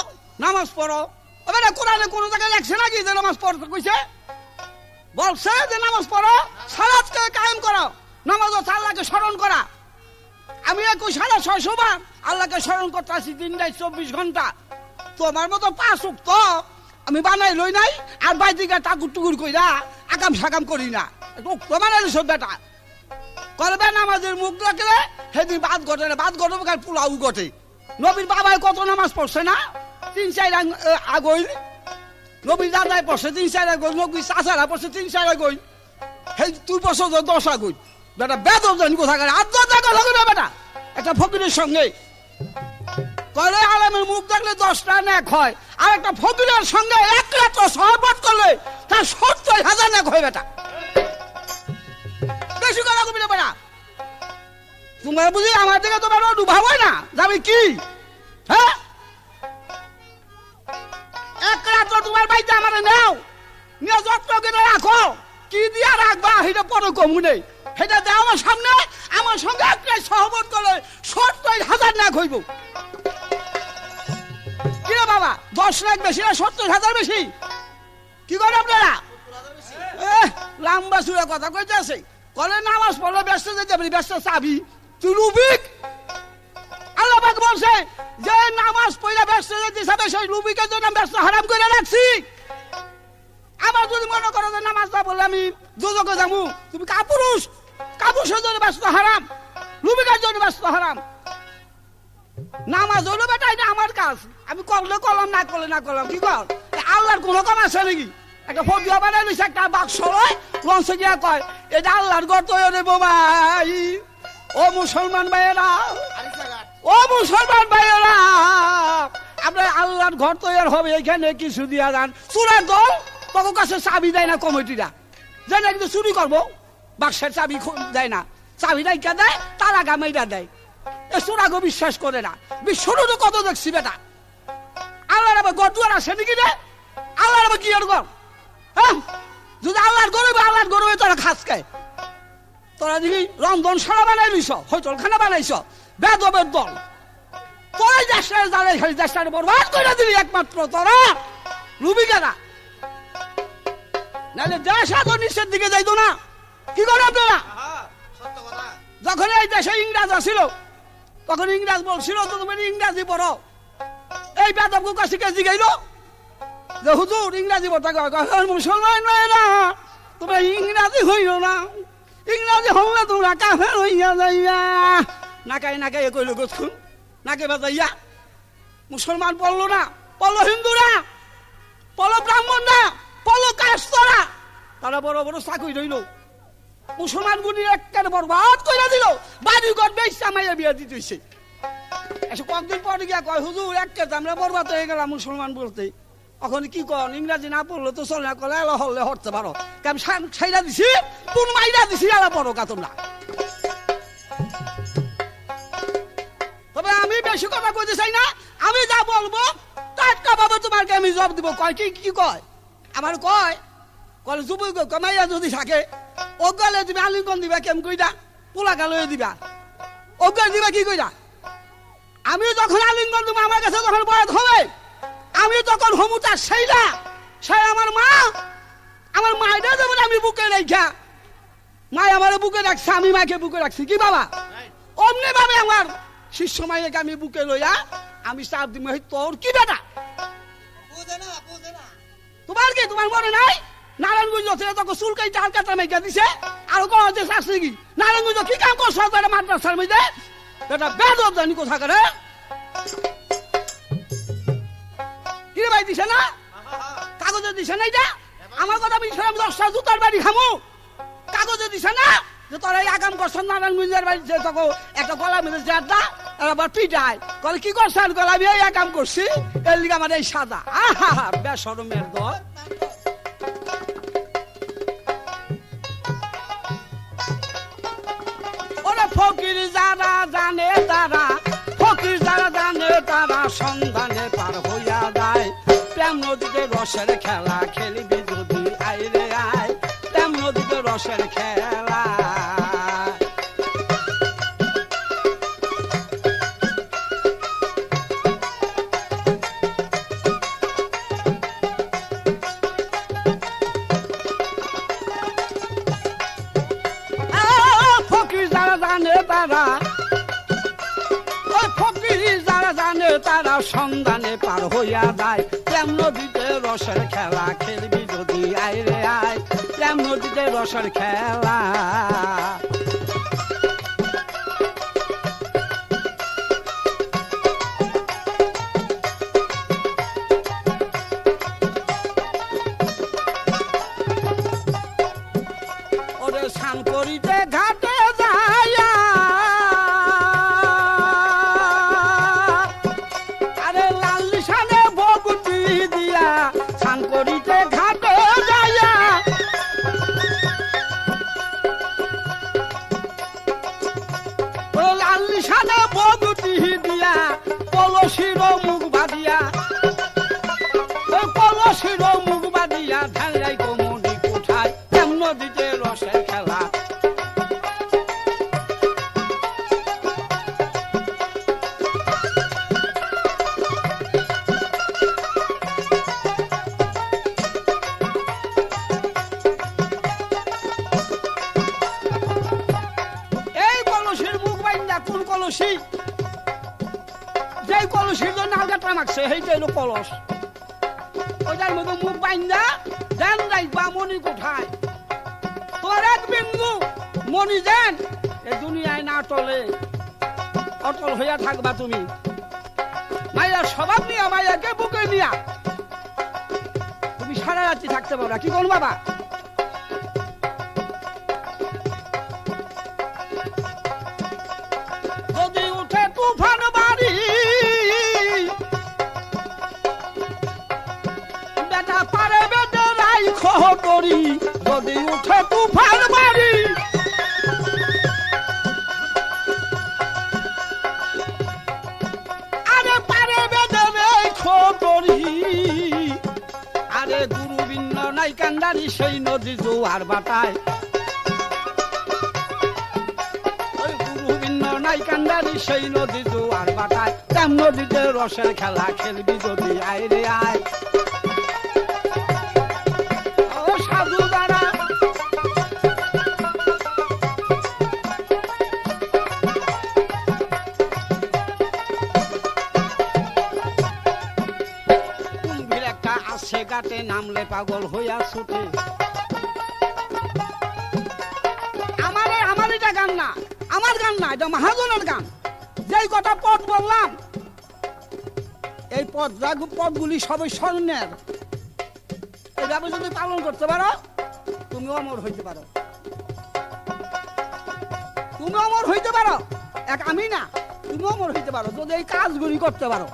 নামাজ পড়ো। বেটা কোরআনে কোন জায়গায় লেখছে নাকি যে নামাজ পড়তে কইছে? বলছে যে নামাজ পড়ো, সালাতকে কায়েম করো, নামাজ হচ্ছে আল্লাহকে স্মরণ করা। আমি 6.5 বার আল্লাহকে স্মরণ করতে আসি 3 রাত 24 ঘন্টা। তোমার মতো 5 ওয়াক্ত আমি বানাই লই নাই, আর বাইদিকে টাকুর টুকুর কইরা আকাম সাকাম করি না। বানাইল সব বেটা করবে নামাজের মুখ রাখলে সেদিন বাদ ঘটে না, বাদ ঘটবে কার পোলাও ঘটে। নবীর বাবাই কত নামাজ পড়ছে না, 3-4 আগই। নবীর দাদাই পড়ছে 3-4 আগই, নবীর চাচারা পড়ছে 3-4 আগই, সেই 2 বছর 10 আগই। বেটা বেদব জানি কোথাকার, আত্মহত্যা কথা না বেটা একটা ফকিরের সঙ্গে। করে আলেমের মুখ দেখলে 10টা নেক হয়, আর একটা ফকিরের সঙ্গে 1 রাত সহবত করলে তার 70,000 নেক হয় বেটা। বেশি কথা কবি না বেটা, তোমার বুঝি আমার দিকে তোমার ডুবাব না যাবে কি? হ্যাঁ, 1 রাত তোমার বাড়িতে আমার নাও নিয়ে যত্ন করে রাখো, কি দিয়া রাখবা সেটা পরে কমু নেই। সেটা দেয় আমার সামনে, আমার সঙ্গে একটাই সহমত করে 70,000 না হইব। কিরে বাবা, 10 লাখ বেশি না 70,000 বেশি? কি করে আপনারা? লম্বা সুরে কথা কইতে আছে, কলে নামাজ পড়লে ব্যস্ত যেতে পারি, ব্যস্ত চাবি তুই লুবিক। আল্লাহ পাক বলছে যে নামাজ পড়লে ব্যস্ত যেতে চাবে, সেই লুবিকের জন্য ব্যস্ত হারাম করে রাখছি। আবার যদি মনে করো যে নামাজ না পড়লে আমি দুজকে যাবো, তুমি কাপুরুষ, কাপুরুষের জন্য ব্যস্ত হারাম, লুবিকের জন্য ব্যস্ত হারাম। নামাজ হলো বেটা, এটা আমার কাজ, আমি করলে করলাম, না করলে না করলাম। কি কর, আল্লাহর কোনো কাম আছে নাকি? একটা ফটিয়া বানাই দিছে, একটা বাক্স লঞ্চে গিয়া কয় এটা আল্লাহর ঘর তৈরি রে ভাই। ও মুসলমান ভাইয়েরা, ও মুসলমান ভাইয়েরা, আপনার আল্লাহর ঘর তৈরি হবে, এখানে কিছু দিয়া যান। চুরের দল তখন কাছে চাবি দেয় না কমিটিরা, জানে কিন্তু চুরি করবো, বাক্সের চাবি দেয় না, চাবি রাইকা দেয়, তারা গামাইরা দেয়। এ চোরাগো বিশ্বাস করে না। বিশ্বরও কত দেখছি বেটা। আল্লাহর আবার ঘর দুয়ার আছে নাকি রে? আল্লাহর আবার কি আর ঘর? হ্যাঁ, যদি আল্লাহর গরু, আল্লাহর গরু তোরা খাস খায়, তোরা দেখি রন্ধন সারা বানাই লইছ, হোটেল খানা বানাইছ, বেদবের দল। তোরাই দেশটারে জ্বালাই খালি, দেশটারে বরবাদ করে দিলি একমাত্র তোরা রুবিকারা। নাহলে দেশ এত নিচের দিকে যাইতো না। কি করে আপনারা? যখন এই দেশে ইংরাজ আসিল, তখন ইংরাজ বলছিল তো তুমি ইংরাজি পড়ো। এই বেদবকে কাছে জিগাইল যে হুজুর ইংরাজি পড়তে মুসলমান না, তোমরা ইংরাজি হইল না, ইংরাজি হলে তোমরা কাফের হইয়া যাইয়া। নাকাই নাকাই কইল গছুন, নাকে বাজাইয়া। মুসলমান পড়লো না, পড়লো হিন্দুরা, পড়লো ব্রাহ্মণরা, পড়লো কাস্তরা, তারা বড় বড় চাকরি রইল। মুসলমান গুলি একটা বরবাদ করে দিল, বাড়ি ঘর বেশি আমাইয়া বিয়া দিতেছে। এসে কয়েকদিন পরে গিয়া কয় হুজুর একটা আমরা বরবাদ হয়ে গেলাম মুসলমান বলতে। এখন কি কন, ইংরাজি না পড়লো তো চলে না, কলে এলা হলে হরতে পারো, কেমন সাইরা দিছি, কোন মাইরা দিছি, এলা পড়ো কা তোমরা। তবে আমি বেশি কথা কইতে চাই না, আমি যা বলবো টাটকা ভাবে তোমাকে আমি জবাব দিব। কয় কি কয়, আমার কয় কলে যুবক কমাইয়া যদি থাকে, ওগালে তুমি আলিঙ্গন দিবা কেম কইরা, পোলা গালয়ে দিবা, ওগাল দিবা কি কইরা। আমি যখন আলিঙ্গন দিব, আমার কাছে যখন বয়স হবে, আমি তখন হমুতা সেইলা, সেই আমার মা, আমার মায়েরা যেমন আমি বুকে রাখা, মা আমার বুকে রাখছে, আমি মাকে বুকে রাখছি। কি বাবা, অমনি ভাবে আমার শিষ্য মাইকে আমি বুকে লইয়া আমি চাপ দিব। তোর কি বেটা, তোমার কি, তোমার মনে নাই? নারায়ণগঞ্জ তখন চুলকাই চাল কাটা মেঘা দিছে, আর কোন শাস্ত্রী কি নারায়ণগঞ্জ কি কাম করছ মাদ্রাসার মধ্যে? বেটা বেদব জানি কোথা করে। কি ভাই দিছে না, কাগজে দিছে না, এটা আমার কথা আমি 10টা জুতার বাড়ি খামু। কাগজে দিছে না যে তোরা এই আগাম করছ নারায়ণগঞ্জের বাড়ি, তখন একটা গলা মেরে জাদা আবার পিটায়, কলে কি করছেন, গলা আমি এই আগাম করছি, এর লিগে আমার এই সাদা। আহা বেশরমের দল। ফকির যারা জানে তারা, ফকির যারা জানে তারা সন্ধানে পার হইয়া যায়। প্রেম নদীতে রসের খেলা খেলবি যদি আয় রে আয়, প্রেম নদীতে রসের খেলা। ফকির যারা জানে তারা, ওই ফকির যারা জানে তারা সন্ধানে পার হইয়া যায়। প্রেম নদীতে রসের খেলা খেলবি যদি আয় রে আয়, প্রেম নদীতে রসের খেলা। ওরে স্নান করিতে ঘাটে যাইয়া, আরে লাল নিশানে ভগুতি দিয়া, স্নান করিতে ঘাটে যাইয়া, ও লাল নিশানে ভগুতি দিয়া, কলসির মুখ বাঁধিয়া, ওই কলসির মুখ বাঁধিয়া ধান রাই কমনি কোঠায়, প্রেম নদীতে রসের খেলা। কলসি, যেই কলসির জন্য আলগাটা মাখছে সেইটা হলো কলস। ওইটার মধ্যে মুখ বাইন্দা দেন রাখবা মনি কোঠায়। তোর এক বিন্দু মনি দেন এ দুনিয়ায় না টলে, অটল হইয়া থাকবা তুমি। মাইয়ার স্বভাব নিয়া, মাইয়াকে বুকে নিয়া তুমি সারা রাত্রি থাকতে পারো। কি কোন বাবা? যদি উঠে তুফান বাড়ি, বেটা পারে বেটা রাই খড়ি। যদি উঠে তুফান বাড়ি, আরে পারে বেটা রাই খড়ি। আরে গুরু ভিন্ন নাই কান্দারি সেই নদী জোয়ার বাটায়। ওই গুরু ভিন্ন নাই কান্দারি সেই নদী জোয়ার বাটায়। তেম নদীতে রসের খেলা খেলবি যদি আয় রে আয়। ও সাধু দাঁড়া, কুম্ভীর একটা আছে গাতে নামলে পাগল হইয়া ছুটে। আমার এটা গান না, আমার গান না, এটা মহাজনের গান। যেই কটা পদ বললাম এই পদগুলি সবই স্বর্ণের। এইভাবে যদি পালন করতে পারো তুমি অমর হইতে পারো, তুমি অমর হইতে পারো। এক আমি না, তুমি অমর হইতে পারো যদি এই কাজগুলি করতে পারো।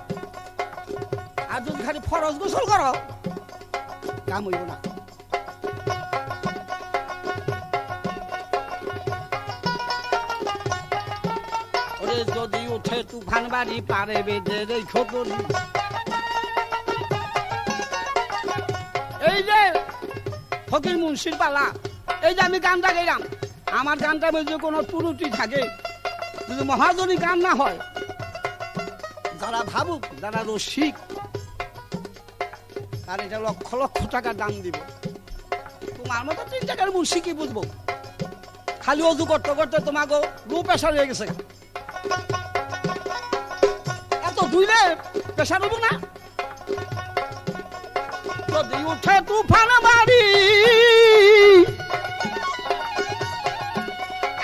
আর যদি খালি ফরজ গোসল করো কাম হইব না। ওরে যদি উঠে তুফান বাড়ি, পারে বেঁধে রেখো তরি। এই যে ফকির মুন্সির পালা, এই যে আমি গানটা গাইলাম, আমার গানটা মধ্যে কোনো ত্রুটি থাকে যদি মহাজনী গান না হয়, যারা ভাবুক, যারা রসিক, তার এটা লক্ষ লক্ষ টাকা দাম দিব। তোমার মতো 3 টাকার মুন্সি কি বুঝবো? খালি অজু করতে করতে তোমাকে লো প্রেশার হয়ে গেছে। এত দুইলে প্রেশার হবো না? যদি উঠে তুফান বাড়ি,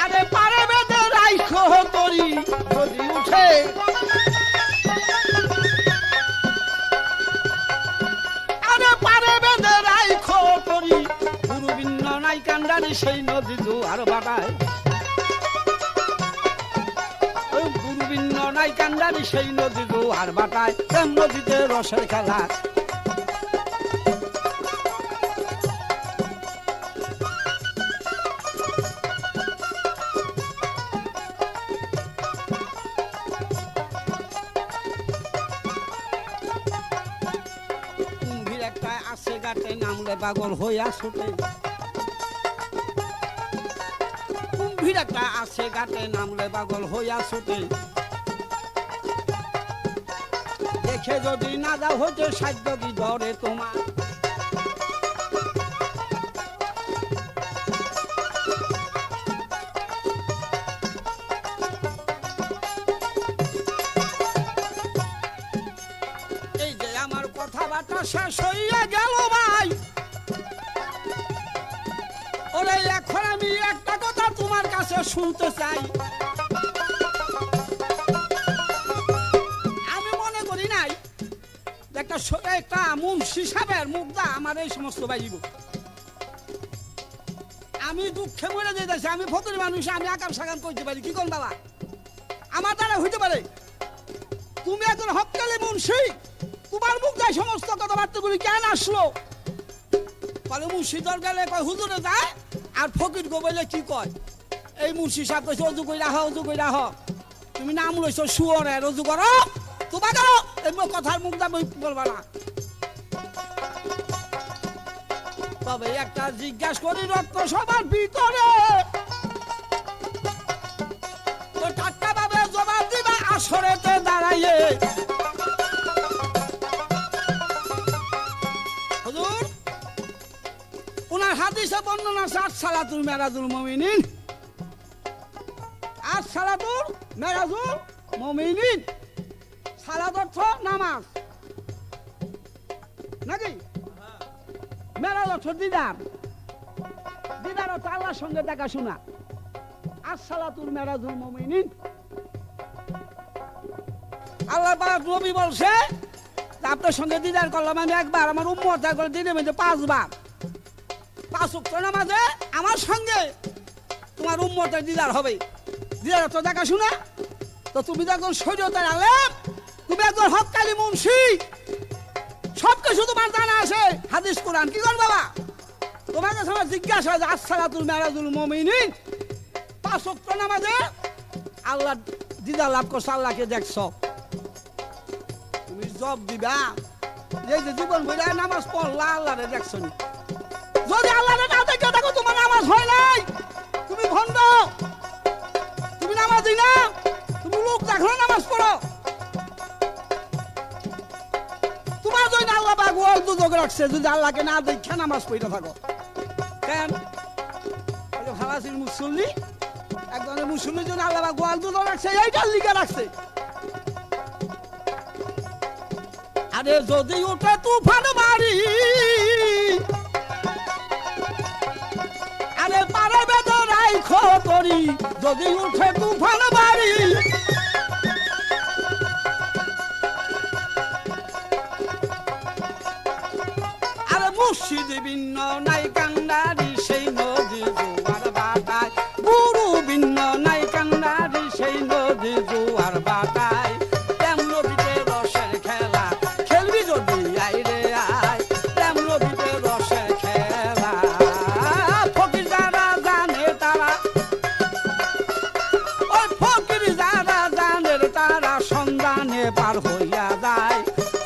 আরে পারে বেঁধে রাইখো তরি। যদি উঠে আরে পারে বেঁধে রাইখো তরি। গুরু ভিন্ন নাই কান্দারি সেই নদী জোয়ার বাটায়। গুরু ভিন্ন নাই কান্দারি সেই নদী জোয়ার বাটায়। প্রেম নদীতে রসের খেলা। কুম্ভীর একটা আছে গাতে নামলে পাগল হইয়া ছুটে। কুম্ভীর একটা আছে গাতে নামলে পাগল হইয়া ছুটে। দেখে যদি না যাও হইতে সাধ্য কি ধরে তোমার। এই যে আমার কথাবার্তা শেষ হইয়া গেল ভাই। ওরে এখন আমি একটা কথা তোমার কাছে শুনতে চাই। আমি মনে করি নাই একটা মুন্সি সাহেবের মুগ্ধা আমার এই সমস্ত বাইব। আমি দুঃখে মরে যেতেছি, আমি ফকির মানুষ, আমি আকাম সাকাম করতে পারি। কি কোন বাবা আমার দ্বারা হইতে পারে? তুমি একজন হকালি মুন্সি, তোমার মুগ্ধায় সমস্ত কথাবার্তাগুলি কেন আসলো? বলে মুন্সি দর গেলে কয় হুজুরে যায়, আর ফকির গো বলে কি কয়? এই মুন্সি সাহেব কইছে অজু কই রাখ, অজু কই রাখ। তুমি নাম লইছো শুয়োরের, অজু করো তোমা করো। এই কথার মুগ্ধা বলবা না। তবে একটা জিজ্ঞাসা করি রক্ত সবার ভিতরে, তো টাটকা ভাবে জবাব দিবা আসরেতে দাঁড়াইয়ে। হুজুর উনার হাদিসে বর্ণনা আছে সালাতুল মেরাজুল মুমিনিন। আর আসসালাতুল মেরাজুল মুমিনিন। সালাত অর্থ নামাজ নাকি? মেরাজ অর্থ দিদার। দিদার অর্থ আল্লাহর সঙ্গে দেখাশোনা। আসসালাতুল মেরাজুল মুমিনিন। আল্লাহ পাক নবী বলছে আপনার সঙ্গে দিদার করলাম আমি একবার, আমার উম্মত করে দিনের মধ্যে 5 বার। 5 ওয়াক্ত নামাজে আমার সঙ্গে তোমার উম্মতের দিদার হবে। দিদার তো দেখাশোনা। তো তুমি তো একজন শরীয়তের আলেম, তুমি একজন হক্কানি মুন্সি, সবকিছু তোমার জানা আছে, হাদিস কোরআন। কি কর বাবা, তোমার কাছে আমার জিজ্ঞাসা হয় আসসালাতুল মেরাজুল মুমিনিন, 5 ওয়াক্ত নামাজে আল্লাহ দিদার লাভ করছো, আল্লাহকে দেখছো, তুমি জব দিবা এই যে জীবন বইরা নামাজ পড়লা আল্লাহরে দেখছো নি? যদি আল্লাহরে না দেখে দেখো তোমার নামাজ হয় নাই, তুমি ভণ্ড, তুমি নামাজি না, তুমি লোক দেখো নামাজ পড়ো। তোমার জন্য আল্লাহ পাক ওয়াল দুজক রাখছে, যদি আল্লাহকে না দেখে নামাজ পড়তে থাকো। কেন ফালাসির মুসল্লি, একজনের মুসল্লির জন্য আল্লাহ পাক ওয়াল দুজক রাখছে, এইটার লিখে রাখছে। আরে যদি ওঠে তুফান বাড়ি, আরে পারে বেদনাই খতরি, যদি উঠে তুফান বাড়ি, আরে মুর্শিদ ভিন্ন নাই কান্ডারি, সেই নদী জোয়ার বাটায়, গুরু ভিন্ন নাই কান্ডারি, সেই নদী জোয়ার বাটায়, তেম নদীতে রসের খেলা, খেলবি যদি আই রে আয়, তেম নদীতে রসের খেলা। ফকির যারা জানে তারা, ওই ফকির যারা জানে তারা সন্ধানে পার হইয়া যায়,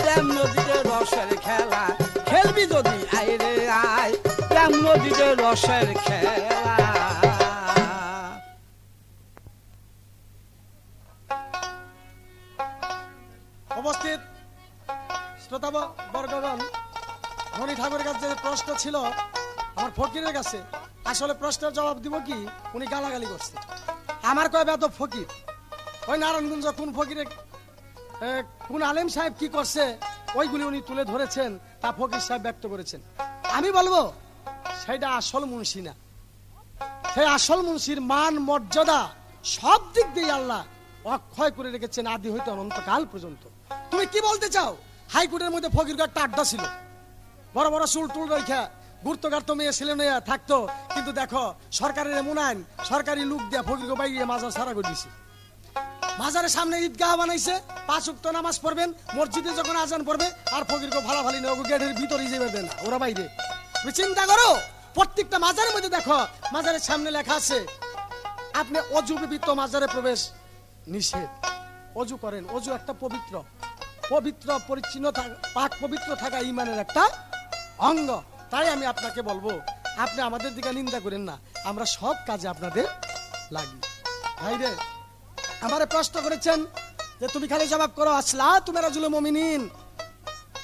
তেম নদীতে রসের খেলা, খেলবি যদি আই রে আয়, তেম নদীতে রসের খেলা। উপস্থিত শ্রোতা বর্গগণ, ধনী ঠাকুরের কাছে যে প্রশ্ন ছিল আমার ফকিরের কাছে, আসলে প্রশ্নের জবাব দিব কি, উনি গালাগালি করছে। আমার কয় বেদ ফকির, ওই নারায়ণগঞ্জ কোন ফকিরে কোন আলেম সাহেব কি করছে ওইগুলি উনি তুলে ধরেছেন, তা ফকির সাহেব ব্যক্ত করেছেন। আমি বলবো সেটা আসল মুন্সি না। সেই আসল মুন্সির মান মর্যাদা সব দিক দিয়ে আল্লাহ অক্ষয় করে রেখেছেন আদি হইতে অনন্তকাল পর্যন্ত। তুমি কি বলতে চাও? হাইকোর্টের মধ্যে ফকির একটা আড্ডা ছিল, বড় বড় চুল টুল রেখা গুরুত্বগার্ত মেয়ে ছেলে মেয়ে থাকতো, কিন্তু দেখো সরকারের এমন আইন, সরকারি লোক দিয়া ফকিরকে বাইরে মাজার সারা করে দিছে। মাজারের সামনে ঈদগাহ বানাইছে, 5 ওয়াক্ত নামাজ পড়বেন, মসজিদে যখন আজান পড়বে আর ফকিরকে ভালাভালি নেই, গেটের ভিতরে যাবে না, ওরা বাইরে। তুমি চিন্তা করো, প্রত্যেকটা মাজারের মধ্যে দেখো মাজারের সামনে লেখা আছে আপনি অজু ব্যতীত মাজারে প্রবেশ নিষেধ। অজু করেন, অজু একটা পবিত্র পবিত্র পরিচ্ছন্ন পাক পবিত্র থাকা ঈমানের একটা অঙ্গ। তাই আমি আপনাকে বলবো আপনি আমাদের দিকে নিন্দা করেন না, আমরা সব কাজে আপনাদের লাগি। ভাইরে আমারে প্রশ্ন করেছেন যে তুমি খালি জবাব করো আসসালাতু মেরাজুল মুমিনিন,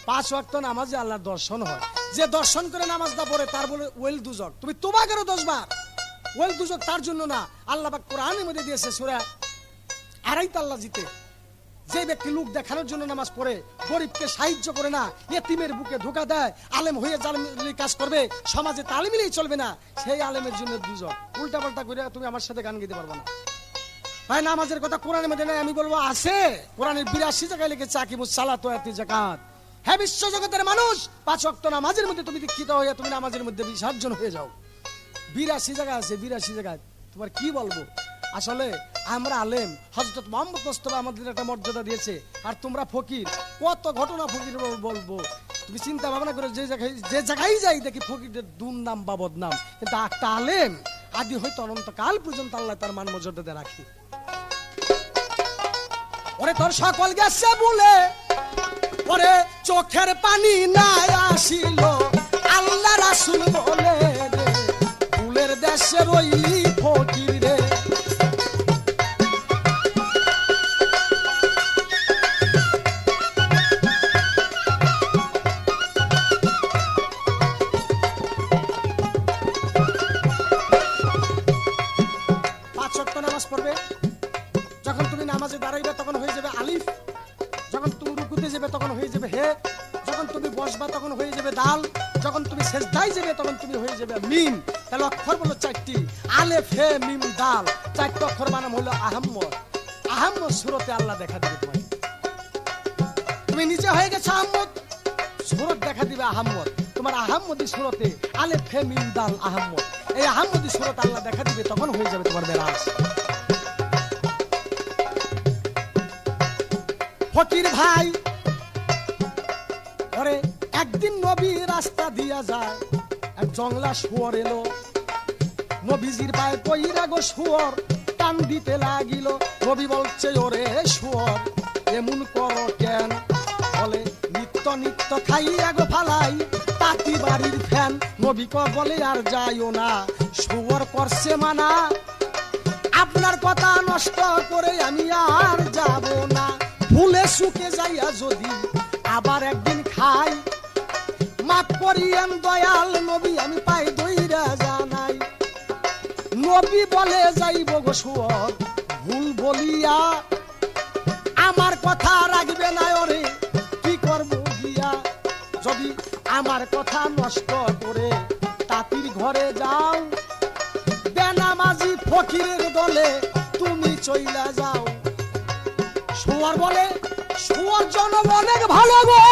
5 ওয়াক্ত নামাজে আল্লাহর দর্শন হয়, যে দর্শন করে নামাজ না পড়ে তার বলে ওয়েল দুজক। তুমি তোবা করো 10 বার, ওয়েল দুজক তার জন্য না। আল্লাহ পাক কোরআনের মধ্যে দিয়েছে সূরা আরাইতাল্লাহ জিতে, যে ব্যক্তি লোক দেখানোর জন্য নামাজ পড়ে, গরিবকে সাহায্য করে না, ইতিমের বুকে ধোঁকা দেয়, আলেম হয়ে জালেমি কাজ করবে, সমাজে তাল মিলিয়ে চলবে না, সেই আলেমের জন্য দুজক। উল্টা পাল্টা করে তুমি আমার সাথে গান গাইতে পারবে না। ভাই নামাজের কথা কোরআনের মধ্যে নাই, আমি বলবো আছে। কোরআনের 82 জায়গায় লিখেছে আকিমুস সালাত ওয়া আতিজ যাকাত। হে বিশ্ব জগতের মানুষ, 5 ওয়াক্ত নামাজের মধ্যে তুমি দীক্ষিত হয়ে তুমি নামাজের মধ্যে বিসর্জন হয়ে যাও। 82 জায়গা আছে, 82 জায়গায় তোমার কি বলবো। আসলে আমরা আলেম, হযরত মুহাম্মদ মুস্তাফা আমাদের একটা মর্যাদা দিয়েছে, আর তোমরা ফকির। কত ঘটনা ফকির বলবো, তুমি চিন্তা ভাবনা করে যে জায়গায় যাই দেখি ফকিরদের দুর্নাম বা বদনাম, কিন্তু একটা আলেম আদি হয়তো অনন্তকাল পর্যন্ত আল্লাহ তার মান মর্যাদা রাখি। ওরে তোর সকল গেছে বলে, ওরে চোখের পানি না আসিল, আল্লাহ রাসূল বলে রে, ফুলের দেশে রইলি ফকির রে। দাল, যখন তুমি সেজদায় যাবে তখন তুমি হয়ে যাবে মিম। তাহলে অক্ষর বলো 4টি, আলেফ হে মিম দাল, 4টি অক্ষর মানে হলো আহাম্মদ। আহাম্মদ সূরতে আল্লাহ দেখা দিবে তোমাকে। তুমি নিজে হয়ে গেছো আহাম্মদ, সূরত দেখা দিবে আহাম্মদ। তোমার আহাম্মদি সূরতে আলেফ হে মিম দাল আহাম্মদ, এই আহাম্মদি সূরত আল্লাহ দেখা দিবে, তখন হয়ে যাবে তোমার মেরাজ। ফকির ভাই ওরে একদিন নবী রাস্তা দিয়া যায়, এক জংলা শুয়োর এলো, নবীজির পায়ে পইরা গো শুয়োর টান দিতে লাগিল। নবী বলছে ওরে শুয়োর এমন করো কেন? বলে নিত্য নিত্য খাইয়া গো ফালাই তাঁতি বাড়ির ফ্যান। নবী বলে আর যাইও না, শুয়োর করছে মানা, আপনার কথা নষ্ট করে আমি আর যাব না। ভুলে শুকে যাইয়া যদি আবার একদিন খাই, মাফ করিয়েন দয়াল নবী আমি পাই দইরা জানাই। নবী বলে যাইব গো শুয়োর ভুল বলিয়া, আমার কথা রাখবে না ওরে কি করব গিয়া। যদি আমার কথা নষ্ট করে তাঁতির ঘরে যাও, বেনামাজি ফকিরের দলে তুমি চইলা যাও। শুয়োর বলে শুয়োর জনম অনেক ভালো গো,